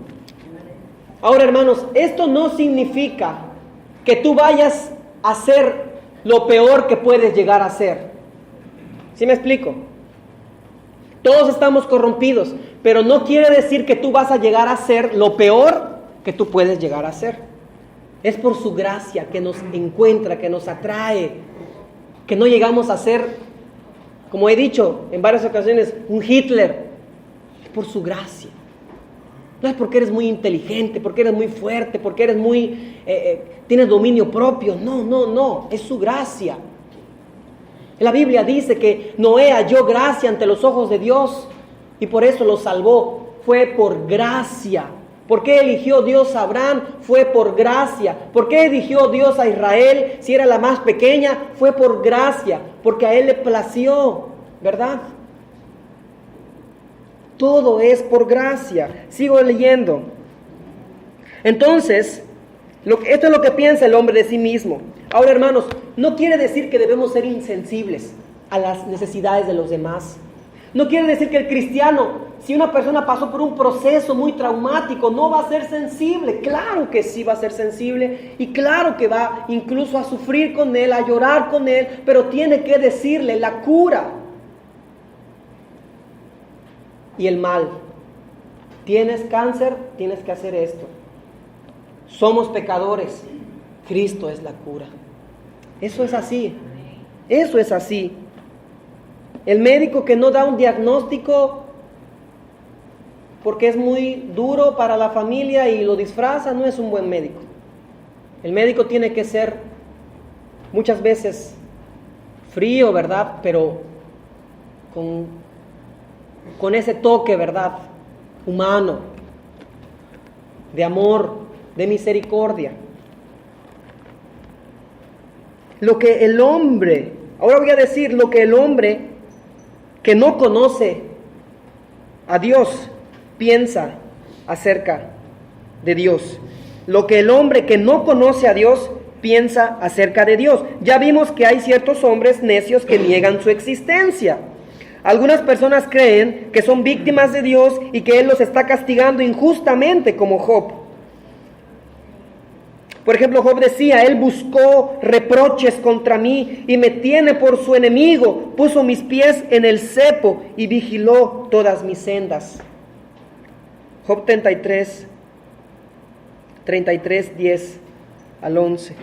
Ahora, hermanos, esto no significa que tú vayas a hacer lo peor que puedes llegar a hacer. ¿Sí me explico? Todos estamos corrompidos, pero no quiere decir que tú vas a llegar a hacer lo peor que tú puedes llegar a hacer. Es por su gracia que nos encuentra, que nos atrae, que no llegamos a ser, como he dicho en varias ocasiones, un Hitler. Es por su gracia. No es porque eres muy inteligente, porque eres muy fuerte, porque eres tienes dominio propio. No, es su gracia. La Biblia dice que Noé halló gracia ante los ojos de Dios y por eso lo salvó. Fue por gracia. ¿Por qué eligió Dios a Abraham? Fue por gracia. ¿Por qué eligió Dios a Israel si era la más pequeña? Fue por gracia, porque a Él le plació, ¿verdad? Todo es por gracia. Sigo leyendo. Entonces, esto es lo que piensa el hombre de sí mismo. Ahora, hermanos, no quiere decir que debemos ser insensibles a las necesidades de los demás. No quiere decir que el cristiano, si una persona pasó por un proceso muy traumático, no va a ser sensible. Claro que sí va a ser sensible y claro que va incluso a sufrir con él, a llorar con él, pero tiene que decirle la cura y el mal. Tienes cáncer, tienes que hacer esto. Somos pecadores, Cristo es la cura. Eso es así. Eso es así. El médico que no da un diagnóstico porque es muy duro para la familia y lo disfraza, no es un buen médico. El médico tiene que ser muchas veces frío, ¿verdad? Pero con ese toque, ¿verdad? Humano, de amor, de misericordia. Lo que el hombre, ahora voy a decir lo que el hombre que no conoce a Dios piensa acerca de Dios. Lo que el hombre que no conoce a Dios piensa acerca de Dios. Ya vimos que hay ciertos hombres necios que niegan su existencia. Algunas personas creen que son víctimas de Dios y que Él los está castigando injustamente, como Job. Por ejemplo, Job decía: Él buscó reproches contra mí y me tiene por su enemigo. Puso mis pies en el cepo y vigiló todas mis sendas. Job 33, 10. al 11.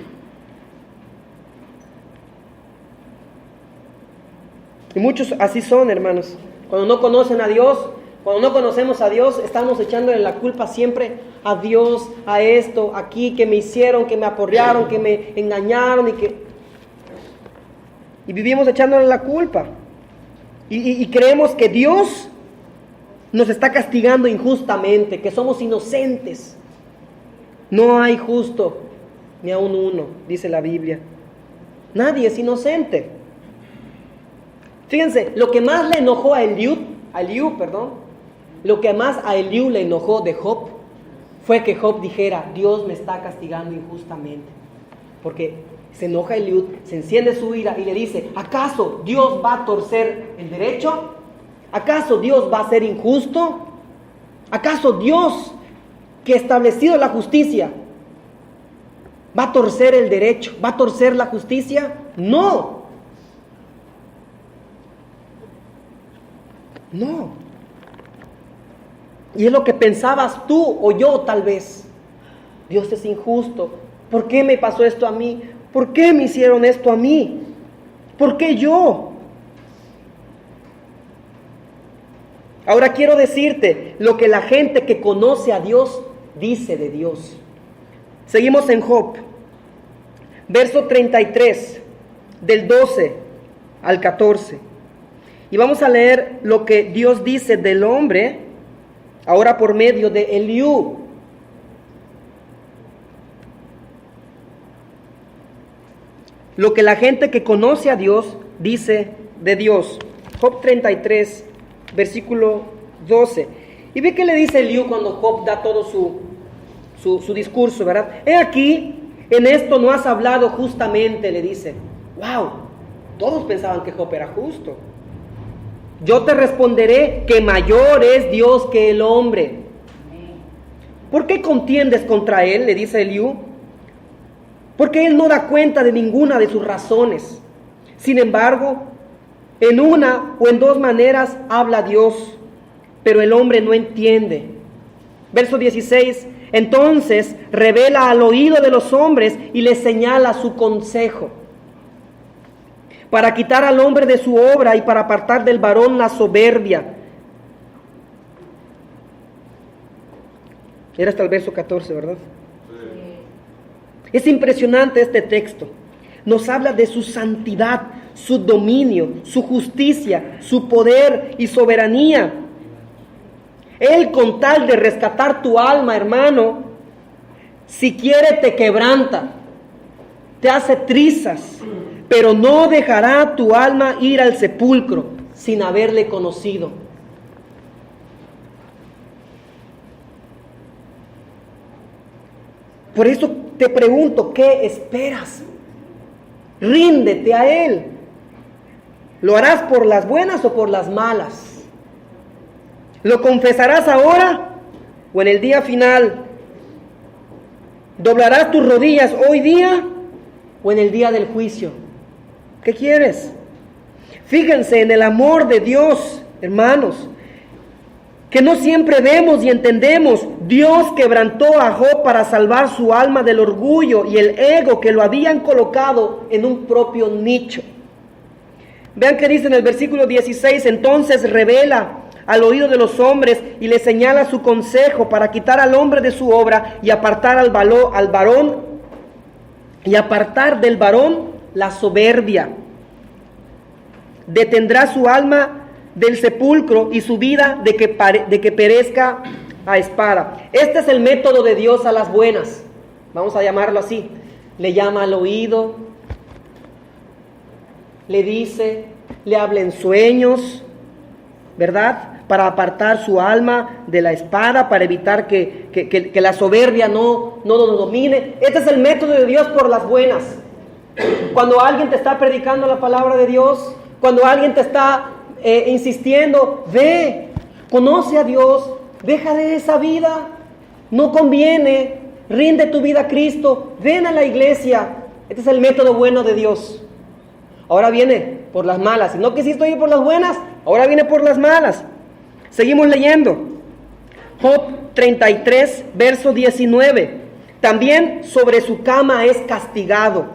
Y muchos así son, hermanos. Cuando no conocen a Dios, cuando no conocemos a Dios, estamos echándole la culpa siempre a Dios, a esto, aquí, que me hicieron, que me aporrearon, que me engañaron y vivimos echándole la culpa. Y creemos que Dios nos está castigando injustamente, que somos inocentes. No hay justo, ni aun uno, dice la Biblia. Nadie es inocente. Fíjense, lo que más le enojó a Eliú, lo que más a Eliú le enojó de Job, fue que Job dijera, Dios me está castigando injustamente. Porque se enoja Eliú, se enciende su ira y le dice, ¿acaso Dios va a torcer el derecho? ¿Acaso Dios va a ser injusto? ¿Acaso Dios, que ha establecido la justicia, va a torcer el derecho? ¿Va a torcer la justicia? No. No. Y es lo que pensabas tú o yo tal vez. Dios es injusto. ¿Por qué me pasó esto a mí? ¿Por qué me hicieron esto a mí? ¿Por qué yo? Ahora quiero decirte lo que la gente que conoce a Dios dice de Dios. Seguimos en Job, verso 33, del 12 al 14. Y vamos a leer lo que Dios dice del hombre, ahora por medio de Eliú. Lo que la gente que conoce a Dios dice de Dios. Job 33, versículo 12. Y ve que le dice Eliú cuando Job da todo su discurso, ¿verdad? He aquí, en esto no has hablado justamente, le dice. ¡Wow! Todos pensaban que Job era justo. Yo te responderé que mayor es Dios que el hombre. ¿Por qué contiendes contra él? Le dice Eliú. Porque él no da cuenta de ninguna de sus razones. Sin embargo, en una o en dos maneras habla Dios, pero el hombre no entiende. Verso 16. Entonces revela al oído de los hombres y les señala su consejo, para quitar al hombre de su obra y para apartar del varón la soberbia. Era hasta el verso 14, ¿verdad? Es impresionante este texto. Nos habla de su santidad, su dominio, su justicia, su poder y soberanía. Él, con tal de rescatar tu alma, hermano, si quiere te quebranta, te hace trizas, pero no dejará tu alma ir al sepulcro sin haberle conocido. Por eso te pregunto, ¿qué esperas? Ríndete a Él. ¿Lo harás por las buenas o por las malas? ¿Lo confesarás ahora o en el día final? ¿Doblarás tus rodillas hoy día o en el día del juicio? ¿Qué quieres? Fíjense en el amor de Dios, hermanos, que no siempre vemos y entendemos. Dios quebrantó a Job para salvar su alma del orgullo y el ego que lo habían colocado en un propio nicho. Vean que dice en el versículo 16, entonces revela al oído de los hombres y le señala su consejo para quitar al hombre de su obra y apartar al varón y apartar del varón la soberbia. Detendrá su alma del sepulcro y su vida de que perezca a espada. Este es el método de Dios a las buenas, vamos a llamarlo así. Le llama al oído, le dice, le habla en sueños, ¿verdad? Para apartar su alma de la espada, para evitar que la soberbia no nos domine. Este es el método de Dios por las buenas. Cuando alguien te está predicando la palabra de Dios, cuando alguien te está insistiendo, ve, conoce a Dios, deja de esa vida, no conviene, rinde tu vida a Cristo, ven a la iglesia. Este es el método bueno de Dios. Ahora viene por las malas. Si no quisiste ir por las buenas, ahora viene por las malas. Seguimos leyendo. Job 33, verso 19. También sobre su cama es castigado,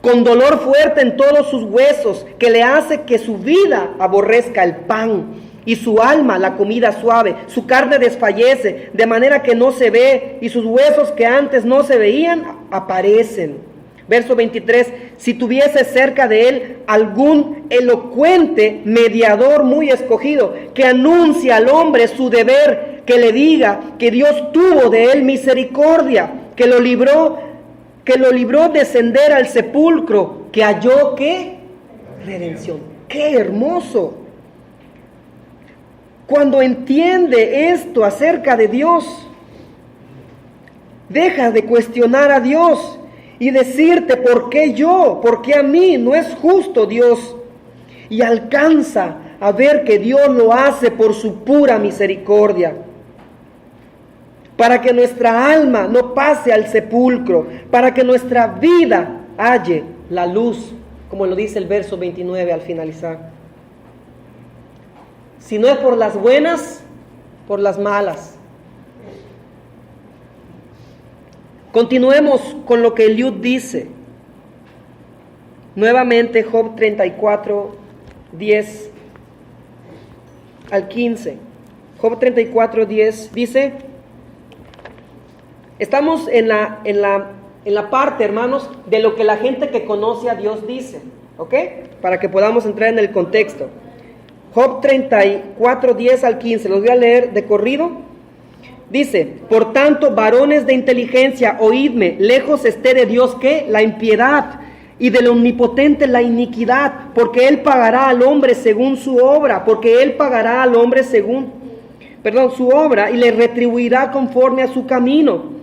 con dolor fuerte en todos sus huesos, que le hace que su vida aborrezca el pan y su alma la comida suave. Su carne desfallece, de manera que no se ve, y sus huesos que antes no se veían aparecen. Verso 23, si tuviese cerca de él algún elocuente mediador muy escogido, que anuncie al hombre su deber, que le diga que Dios tuvo de él misericordia, que lo libró descender al sepulcro, que halló, ¿qué? Redención. ¡Qué hermoso! Cuando entiende esto acerca de Dios, deja de cuestionar a Dios y decirte, ¿por qué yo? ¿Por qué a mí? No es justo, Dios. Y alcanza a ver que Dios lo hace por su pura misericordia, para que nuestra alma no pase al sepulcro, para que nuestra vida halle la luz, como lo dice el verso 29 al finalizar. Si no es por las buenas, por las malas. Continuemos con lo que Eliud dice. Nuevamente Job 34, 10 al 15. Job 34, 10 dice, estamos en la parte, hermanos, de lo que la gente que conoce a Dios dice, ¿ok? Para que podamos entrar en el contexto. Job 34, 10 al 15, los voy a leer de corrido. Dice, por tanto, varones de inteligencia, oídme, lejos esté de Dios, ¿qué? La impiedad, y del omnipotente la iniquidad, porque Él pagará al hombre según su obra, porque Él pagará al hombre según, su obra, y le retribuirá conforme a su camino.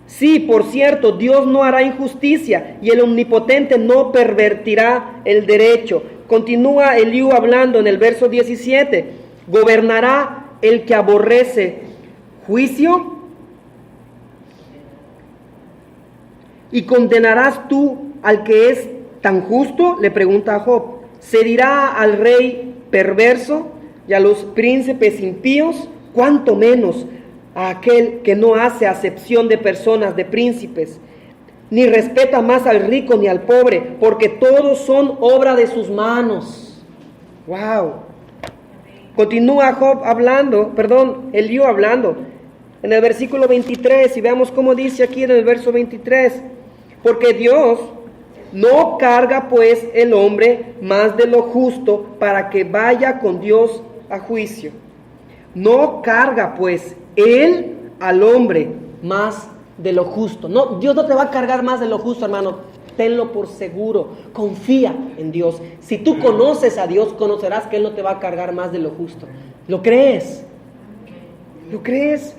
Sí, por cierto, Dios no hará injusticia, y el omnipotente no pervertirá el derecho. Continúa Eliú hablando en el verso 17, gobernará el que aborrece juicio, y condenarás tú al que es tan justo, le pregunta a Job. Se dirá al rey perverso y a los príncipes impíos, cuánto menos a aquel que no hace acepción de personas, de príncipes, ni respeta más al rico ni al pobre, porque todos son obra de sus manos. Wow. Continúa Eliú hablando en el versículo 23, y veamos cómo dice aquí en el verso 23, porque Dios no carga pues el hombre más de lo justo para que vaya con Dios a juicio. No carga pues Él al hombre más de lo justo. No, Dios no te va a cargar más de lo justo, hermano. Tenlo por seguro. Confía en Dios. Si tú conoces a Dios, conocerás que Él no te va a cargar más de lo justo. ¿Lo crees? ¿Lo crees?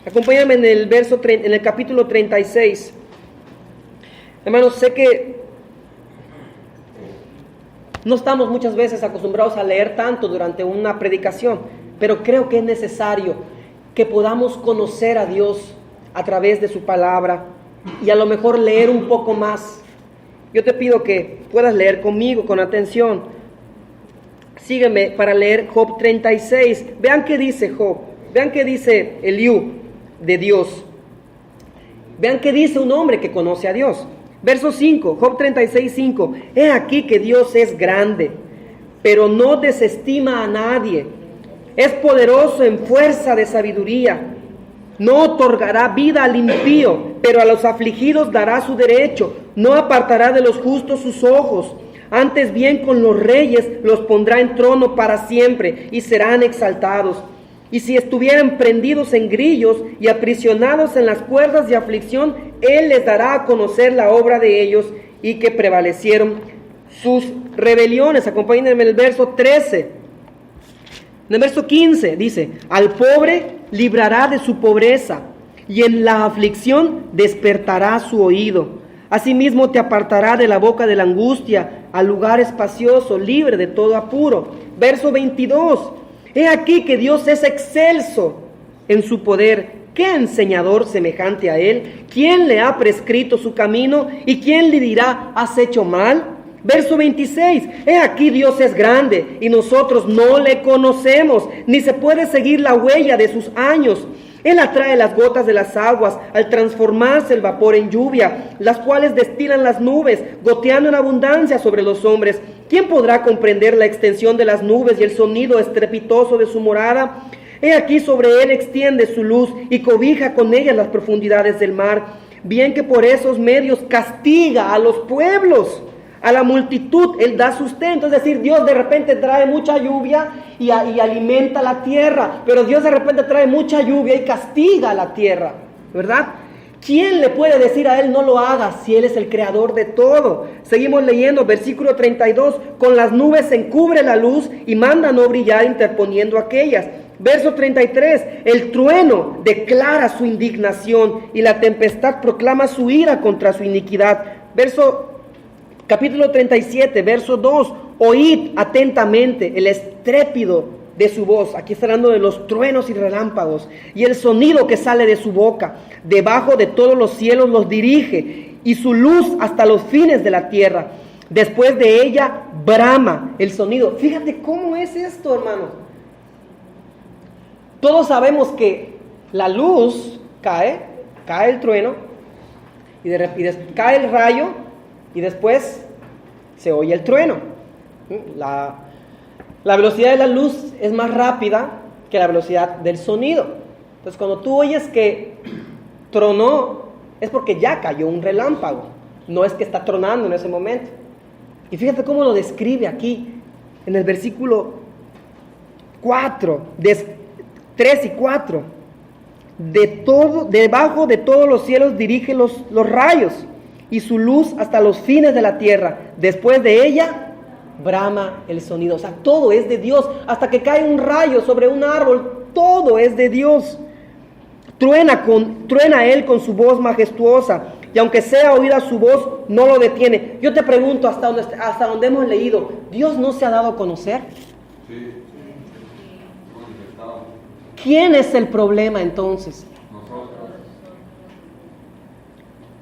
Acompáñame en el capítulo 36. Hermanos, sé que no estamos muchas veces acostumbrados a leer tanto durante una predicación, pero creo que es necesario que podamos conocer a Dios a través de su palabra y a lo mejor leer un poco más. Yo te pido que puedas leer conmigo con atención. Sígueme para leer Job 36. Vean qué dice Job. Vean qué dice Eliú de Dios. Vean qué dice un hombre que conoce a Dios. Verso 5, Job 36, 5. He aquí que Dios es grande, pero no desestima a nadie. Es poderoso en fuerza de sabiduría. No otorgará vida al impío, pero a los afligidos dará su derecho. No apartará de los justos sus ojos. Antes bien con los reyes los pondrá en trono para siempre y serán exaltados. Y si estuvieran prendidos en grillos y aprisionados en las cuerdas de aflicción, Él les dará a conocer la obra de ellos y que prevalecieron sus rebeliones. Acompáñenme en el verso 13. En el verso 15 dice, al pobre librará de su pobreza y en la aflicción despertará su oído. Asimismo te apartará de la boca de la angustia al lugar espacioso, libre de todo apuro. Verso 22. He aquí que Dios es excelso en su poder. ¿Qué enseñador semejante a Él? ¿Quién le ha prescrito su camino? ¿Y quién le dirá, has hecho mal? Verso 26. He aquí Dios es grande y nosotros no le conocemos, ni se puede seguir la huella de sus años. Él atrae las gotas de las aguas al transformarse el vapor en lluvia, las cuales destilan las nubes, goteando en abundancia sobre los hombres. ¿Quién podrá comprender la extensión de las nubes y el sonido estrepitoso de su morada? He aquí sobre él extiende su luz y cobija con ella las profundidades del mar. Bien que por esos medios castiga a los pueblos. A la multitud Él da sustento. Es decir, Dios de repente trae mucha lluvia y alimenta la tierra, pero Dios de repente trae mucha lluvia y castiga a la tierra, ¿verdad? ¿Quién le puede decir a Él no lo hagas si Él es el creador de todo? Seguimos leyendo, versículo 32, con las nubes encubre la luz y manda no brillar interponiendo aquellas. Verso 33, el trueno declara su indignación y la tempestad proclama su ira contra su iniquidad. Capítulo 37, verso 2, oíd atentamente el estrépito de su voz. Aquí está hablando de los truenos y relámpagos y el sonido que sale de su boca. Debajo de todos los cielos los dirige y su luz hasta los fines de la tierra. Después de ella brama el sonido. Fíjate cómo es esto, hermanos. Todos sabemos que la luz cae el trueno y cae el rayo y después se oye el trueno. La velocidad de la luz es más rápida que la velocidad del sonido. Entonces cuando tú oyes que tronó, es porque ya cayó un relámpago, no es que está tronando en ese momento. Y fíjate cómo lo describe aquí en el versículo 4, 3 y 4. Debajo de todos los cielos dirige los rayos y su luz hasta los fines de la tierra. Después de ella brama el sonido. O sea, todo es de Dios. Hasta que cae un rayo sobre un árbol, todo es de Dios. Truena Él con su voz majestuosa, y aunque sea oída su voz, no lo detiene. Yo te pregunto, hasta donde hemos leído, ¿Dios no se ha dado a conocer? Sí. ¿Quién es el problema entonces?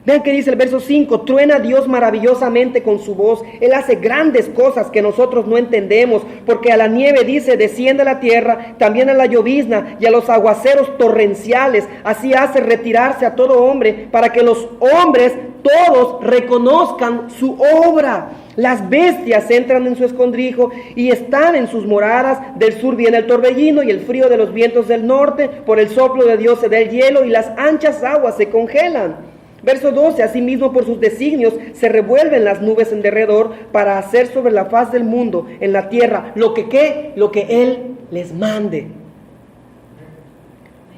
Vean que dice el verso 5, truena Dios maravillosamente con su voz, Él hace grandes cosas que nosotros no entendemos, porque a la nieve dice, desciende a la tierra, también a la llovizna y a los aguaceros torrenciales, así hace retirarse a todo hombre, para que los hombres todos reconozcan su obra. Las bestias entran en su escondrijo y están en sus moradas. Del sur viene el torbellino y el frío de los vientos del norte, por el soplo de Dios se da el hielo y las anchas aguas se congelan. Verso 12, asimismo por sus designios se revuelven las nubes en derredor para hacer sobre la faz del mundo, en la tierra, lo que Él les mande.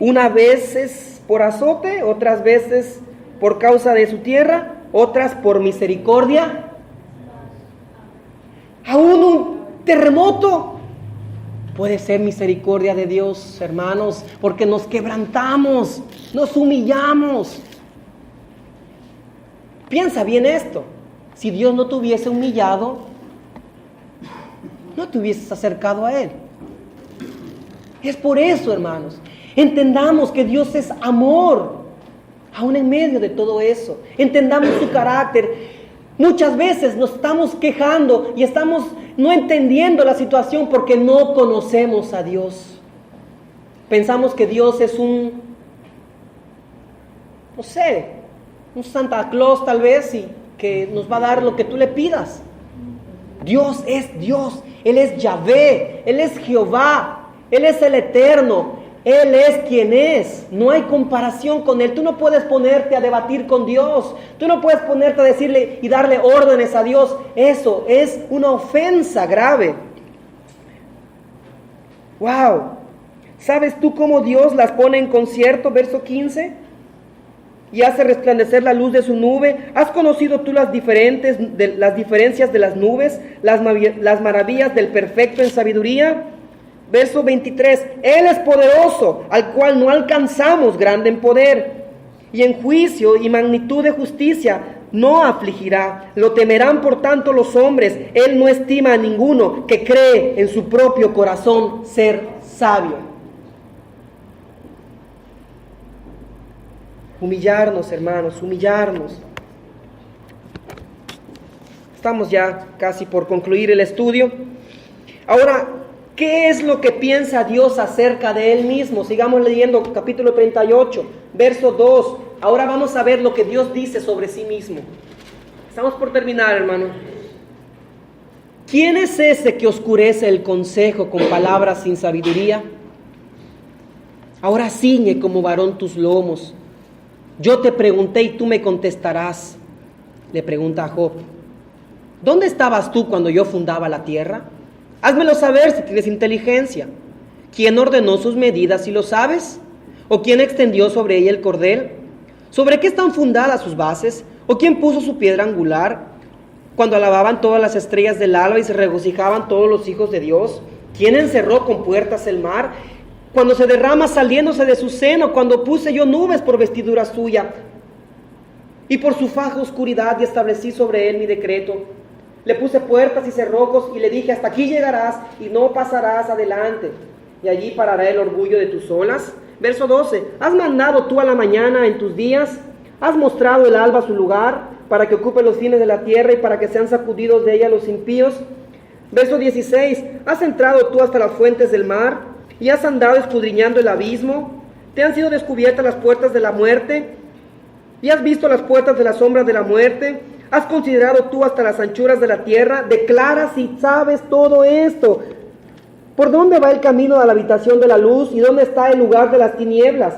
Unas veces por azote, otras veces por causa de su tierra, otras por misericordia. Aún un terremoto puede ser misericordia de Dios, hermanos, porque nos quebrantamos, nos humillamos. Piensa bien esto. Si Dios no te hubiese humillado, no te hubieses acercado a Él. Es por eso, hermanos, entendamos que Dios es amor, aún en medio de todo eso. Entendamos su carácter. Muchas veces nos estamos quejando y estamos no entendiendo la situación porque no conocemos a Dios. Pensamos que Dios es un Santa Claus tal vez, y que nos va a dar lo que tú le pidas. Dios es Dios, Él es Yahvé, Él es Jehová, Él es el Eterno, Él es quien es, no hay comparación con Él. Tú no puedes ponerte a debatir con Dios, tú no puedes ponerte a decirle y darle órdenes a Dios. Eso es una ofensa grave. Wow, ¿sabes tú cómo Dios las pone en concierto? Verso 15. Y hace resplandecer la luz de su nube. ¿Has conocido tú las diferencias de las nubes, las maravillas del perfecto en sabiduría? Verso 23, Él es poderoso, al cual no alcanzamos, grande en poder, y en juicio y magnitud de justicia no afligirá. Lo temerán por tanto los hombres. Él no estima a ninguno que cree en su propio corazón ser sabio. Humillarnos, hermanos, humillarnos. Estamos ya casi por concluir el estudio. Ahora, ¿Qué es lo que piensa Dios acerca de Él mismo? Sigamos leyendo capítulo 38, verso 2. Ahora vamos a ver lo que Dios dice sobre sí mismo. Estamos por terminar, hermano. ¿Quién es ese que oscurece el consejo con palabras sin sabiduría? Ahora ciñe como varón tus lomos. Yo te pregunté y tú me contestarás. Le pregunta a Job. ¿Dónde estabas tú cuando yo fundaba la tierra? Házmelo saber si tienes inteligencia. ¿Quién ordenó sus medidas, si lo sabes? ¿O quién extendió sobre ella el cordel? ¿Sobre qué están fundadas sus bases? ¿O quién puso su piedra angular? Cuando alababan todas las estrellas del alba y se regocijaban todos los hijos de Dios. ¿Quién encerró con puertas el mar? Cuando se derrama saliéndose de su seno, cuando puse yo nubes por vestidura suya, y por su faja oscuridad, y establecí sobre él mi decreto. Le puse puertas y cerrojos, y le dije, hasta aquí llegarás, y no pasarás adelante, y allí parará el orgullo de tus olas. Verso 12, ¿has mandado tú a la mañana en tus días? ¿Has mostrado el alba su lugar, para que ocupe los fines de la tierra, y para que sean sacudidos de ella los impíos? Verso 16, ¿has entrado tú hasta las fuentes del mar, y has andado escudriñando el abismo? ¿Te han sido descubiertas las puertas de la muerte? ¿Y has visto las puertas de la sombra de la muerte? ¿Has considerado tú hasta las anchuras de la tierra? Declara si sabes todo esto. ¿Por dónde va el camino a la habitación de la luz? ¿Y dónde está el lugar de las tinieblas?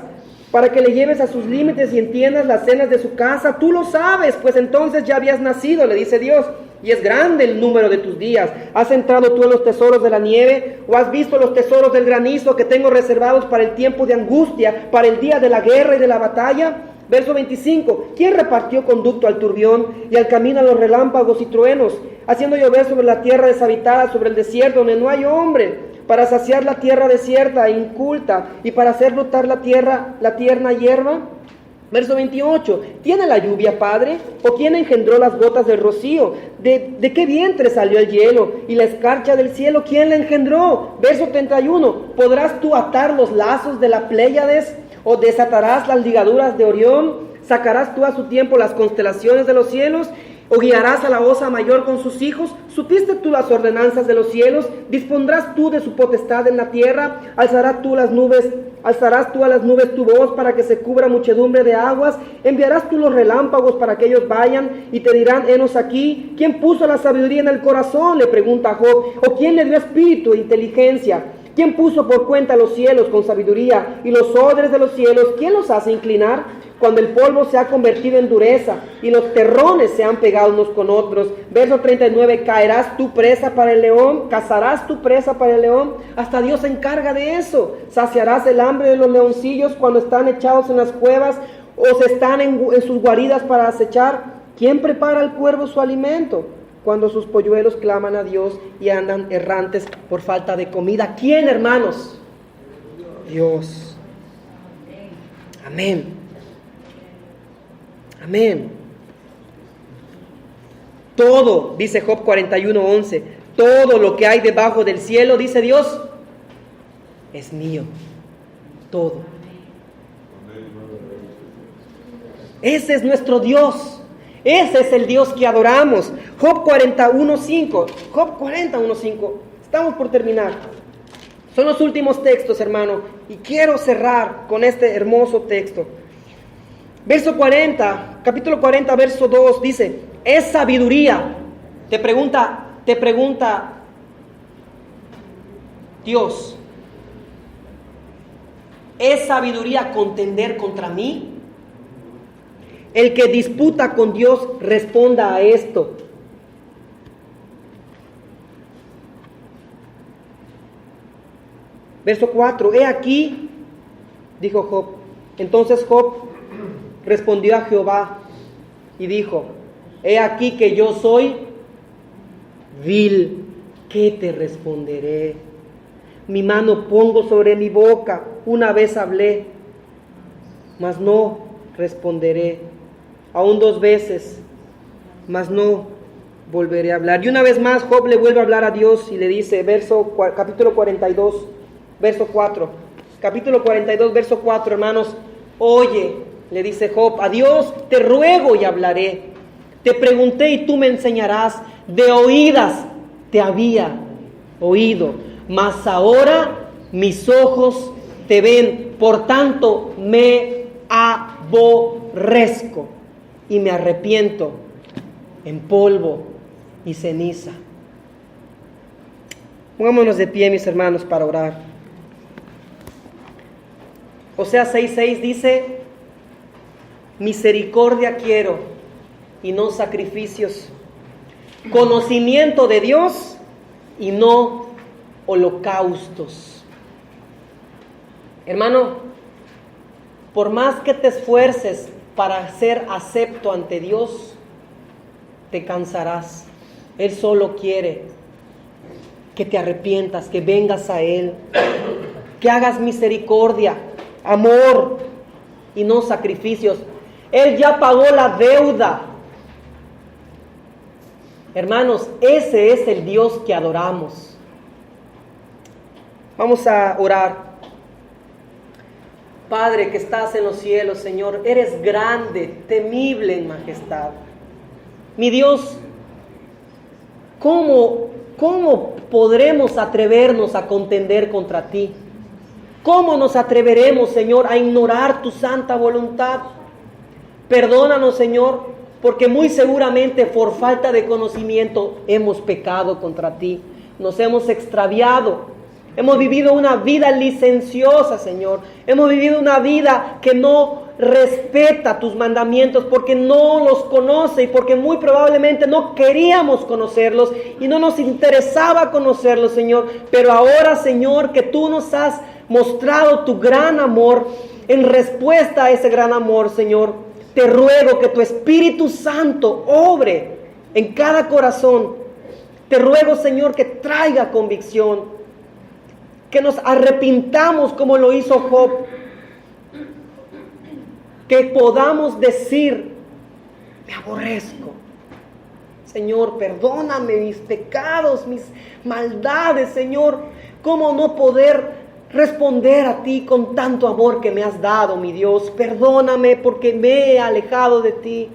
Para que le lleves a sus límites y entiendas las cenas de su casa. Tú lo sabes, pues entonces ya habías nacido, le dice Dios. Y es grande el número de tus días. ¿Has entrado tú en los tesoros de la nieve? ¿O has visto los tesoros del granizo que tengo reservados para el tiempo de angustia, para el día de la guerra y de la batalla? Verso 25, ¿quién repartió conducto al turbión y al camino a los relámpagos y truenos, haciendo llover sobre la tierra deshabitada, sobre el desierto donde no hay hombre, para saciar la tierra desierta e inculta y para hacer brotar la tierna hierba? Verso 28, ¿tiene la lluvia padre? ¿O quién engendró las gotas del rocío? ¿De qué vientre salió el hielo? ¿Y la escarcha del cielo quién la engendró? Verso 31, ¿podrás tú atar los lazos de la Pléyades? ¿O desatarás las ligaduras de Orión? ¿Sacarás tú a su tiempo las constelaciones de los cielos? ¿O guiarás a la osa mayor con sus hijos? ¿Supiste tú las ordenanzas de los cielos? ¿Dispondrás tú de su potestad en la tierra? ¿Alzarás tú a las nubes tu voz para que se cubra muchedumbre de aguas? ¿Enviarás tú los relámpagos para que ellos vayan y te dirán, henos aquí? ¿Quién puso la sabiduría en el corazón?, le pregunta Job. ¿O quién le dio espíritu e inteligencia? ¿Quién puso por cuenta los cielos con sabiduría y los odres de los cielos? ¿Quién los hace inclinar? Cuando el polvo se ha convertido en dureza y los terrones se han pegado unos con otros. Verso 39, ¿caerás tu presa para el león? ¿Cazarás tu presa para el león? Hasta Dios se encarga de eso. ¿Saciarás el hambre de los leoncillos cuando están echados en las cuevas o se están en sus guaridas para acechar? ¿Quién prepara al cuervo su alimento cuando sus polluelos claman a Dios y andan errantes por falta de comida? ¿Quién, hermanos? Dios. Amén. Amén. Todo, dice Job 41:11, todo lo que hay debajo del cielo, dice Dios, es mío. Todo. Ese es nuestro Dios. Ese es el Dios que adoramos. Job 41:5. Job 41:5. Estamos por terminar. Son los últimos textos, hermano, y quiero cerrar con este hermoso texto. Verso 40, capítulo 40, verso 2, dice, es sabiduría. Te pregunta Dios, ¿es sabiduría contender contra mí? El que disputa con Dios responda a esto. Verso 4, he aquí, dijo Job. Entonces Job respondió a Jehová y dijo, he aquí que yo soy vil, ¿qué te responderé? Mi mano pongo sobre mi boca, una vez hablé, mas no responderé. Aún 2 veces, mas no volveré a hablar. Y una vez más Job le vuelve a hablar a Dios y le dice, capítulo 42, verso 4. Capítulo 42, verso 4, hermanos. Oye, le dice Job, a Dios te ruego y hablaré. Te pregunté y tú me enseñarás. De oídas te había oído, mas ahora mis ojos te ven, por tanto me aborrezco y me arrepiento en polvo y ceniza. Pongámonos de pie, mis hermanos, para orar. Oseas 6:6 dice: misericordia quiero y no sacrificios, conocimiento de Dios y no holocaustos. Hermano, por más que te esfuerces para ser acepto ante Dios, te cansarás. Él solo quiere que te arrepientas, que vengas a Él, que hagas misericordia, amor y no sacrificios. Él ya pagó la deuda. Hermanos, ese es el Dios que adoramos. Vamos a orar. Padre que estás en los cielos, Señor, eres grande, temible en majestad. Mi Dios, ¿cómo podremos atrevernos a contender contra ti? ¿Cómo nos atreveremos, Señor, a ignorar tu santa voluntad? Perdónanos, Señor, porque muy seguramente por falta de conocimiento hemos pecado contra ti. Nos hemos extraviado. Hemos vivido una vida licenciosa, Señor. Hemos vivido una vida que no respeta tus mandamientos porque no los conoce y porque muy probablemente no queríamos conocerlos y no nos interesaba conocerlos, Señor. Pero ahora, Señor, que tú nos has mostrado tu gran amor, en respuesta a ese gran amor, Señor, te ruego que tu Espíritu Santo obre en cada corazón. Te ruego, Señor, que traiga convicción, que nos arrepintamos como lo hizo Job, que podamos decir: me aborrezco. Señor, perdóname mis pecados, mis maldades, Señor. ¿Cómo no poder responder a ti con tanto amor que me has dado, mi Dios? Perdóname porque me he alejado de ti.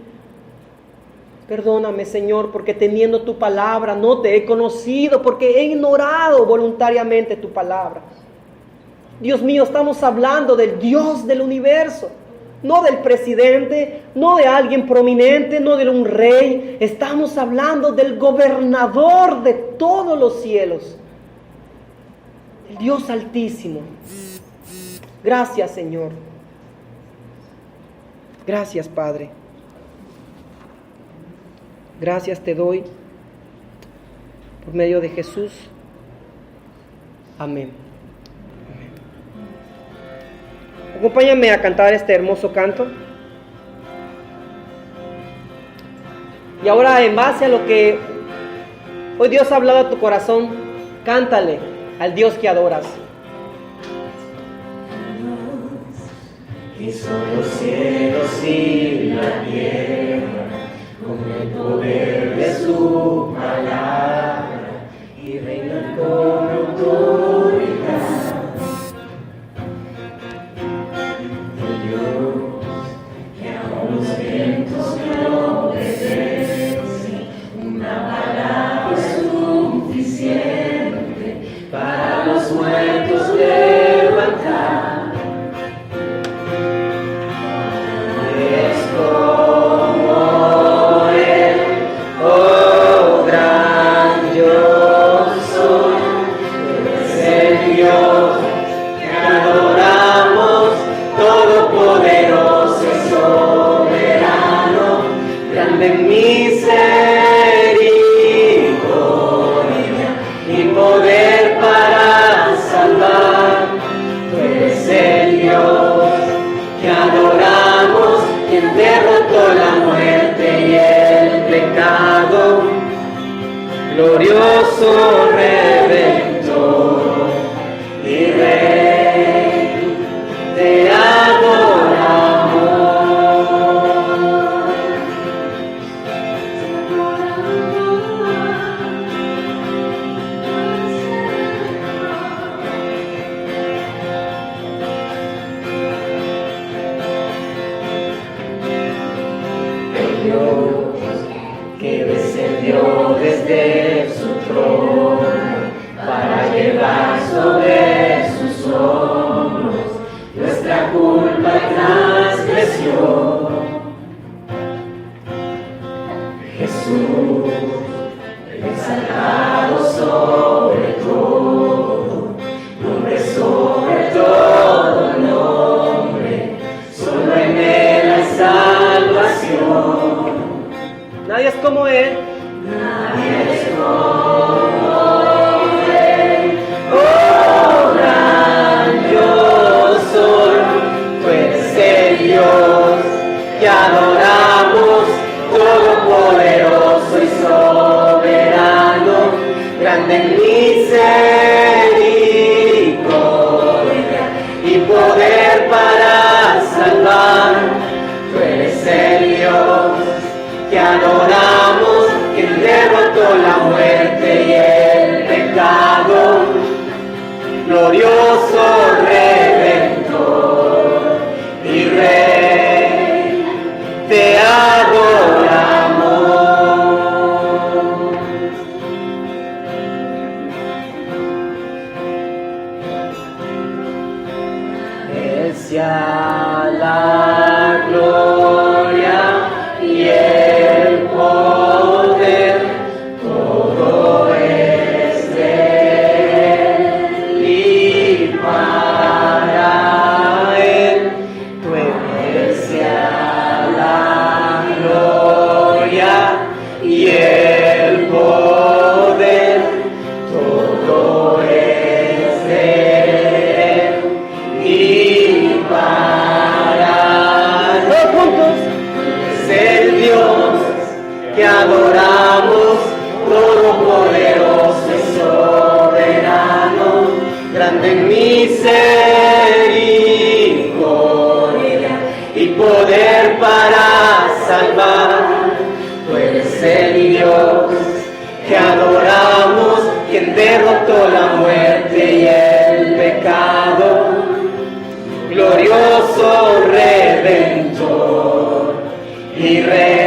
Perdóname, Señor, porque teniendo tu palabra no te he conocido, porque he ignorado voluntariamente tu palabra. Dios mío, estamos hablando del Dios del universo, no del presidente, no de alguien prominente, no de un rey. Estamos hablando del gobernador de todos los cielos, el Dios altísimo. Gracias, Señor. Gracias, Padre. Gracias te doy por medio de Jesús. Amén. Acompáñame a cantar este hermoso canto. Y ahora, en base a lo que hoy Dios ha hablado a tu corazón, cántale al Dios que adoras. Hizo los cielos y la tierra con el poder de su palabra y reina con autoridad. El Dios que a los vientos le obedece, una palabra es suficiente para los muertos levantar. Glorioso Redentor y Rey, te adoramos. El Dios que descendió desde su trono para llevar Jesús, exaltado sobre todo, nombre sobre todo nombre, solo en Él hay salvación. Nadie es como Él. Nadie es como Él, oh gran yo soy, tú eres el Dios que adoramos, todopoderoso y soberano, grande en misericordia y poder para salvar. Tú eres el Dios que adoramos, quien derrotó la muerte y el pecado, glorioso Redentor y Rey, te adoramos. Él sea la gloria y el poder, todo es de Él y para Él. Tú eres sea la gloria y el poder, todo es de Él y para Él. Todos juntos. Es el Dios que adoramos, todopoderoso y soberano, grande en misericordia y poder para salvar. Tú eres el Dios que adoramos, quien derrotó la muerte y el pecado, glorioso Redentor y Rey.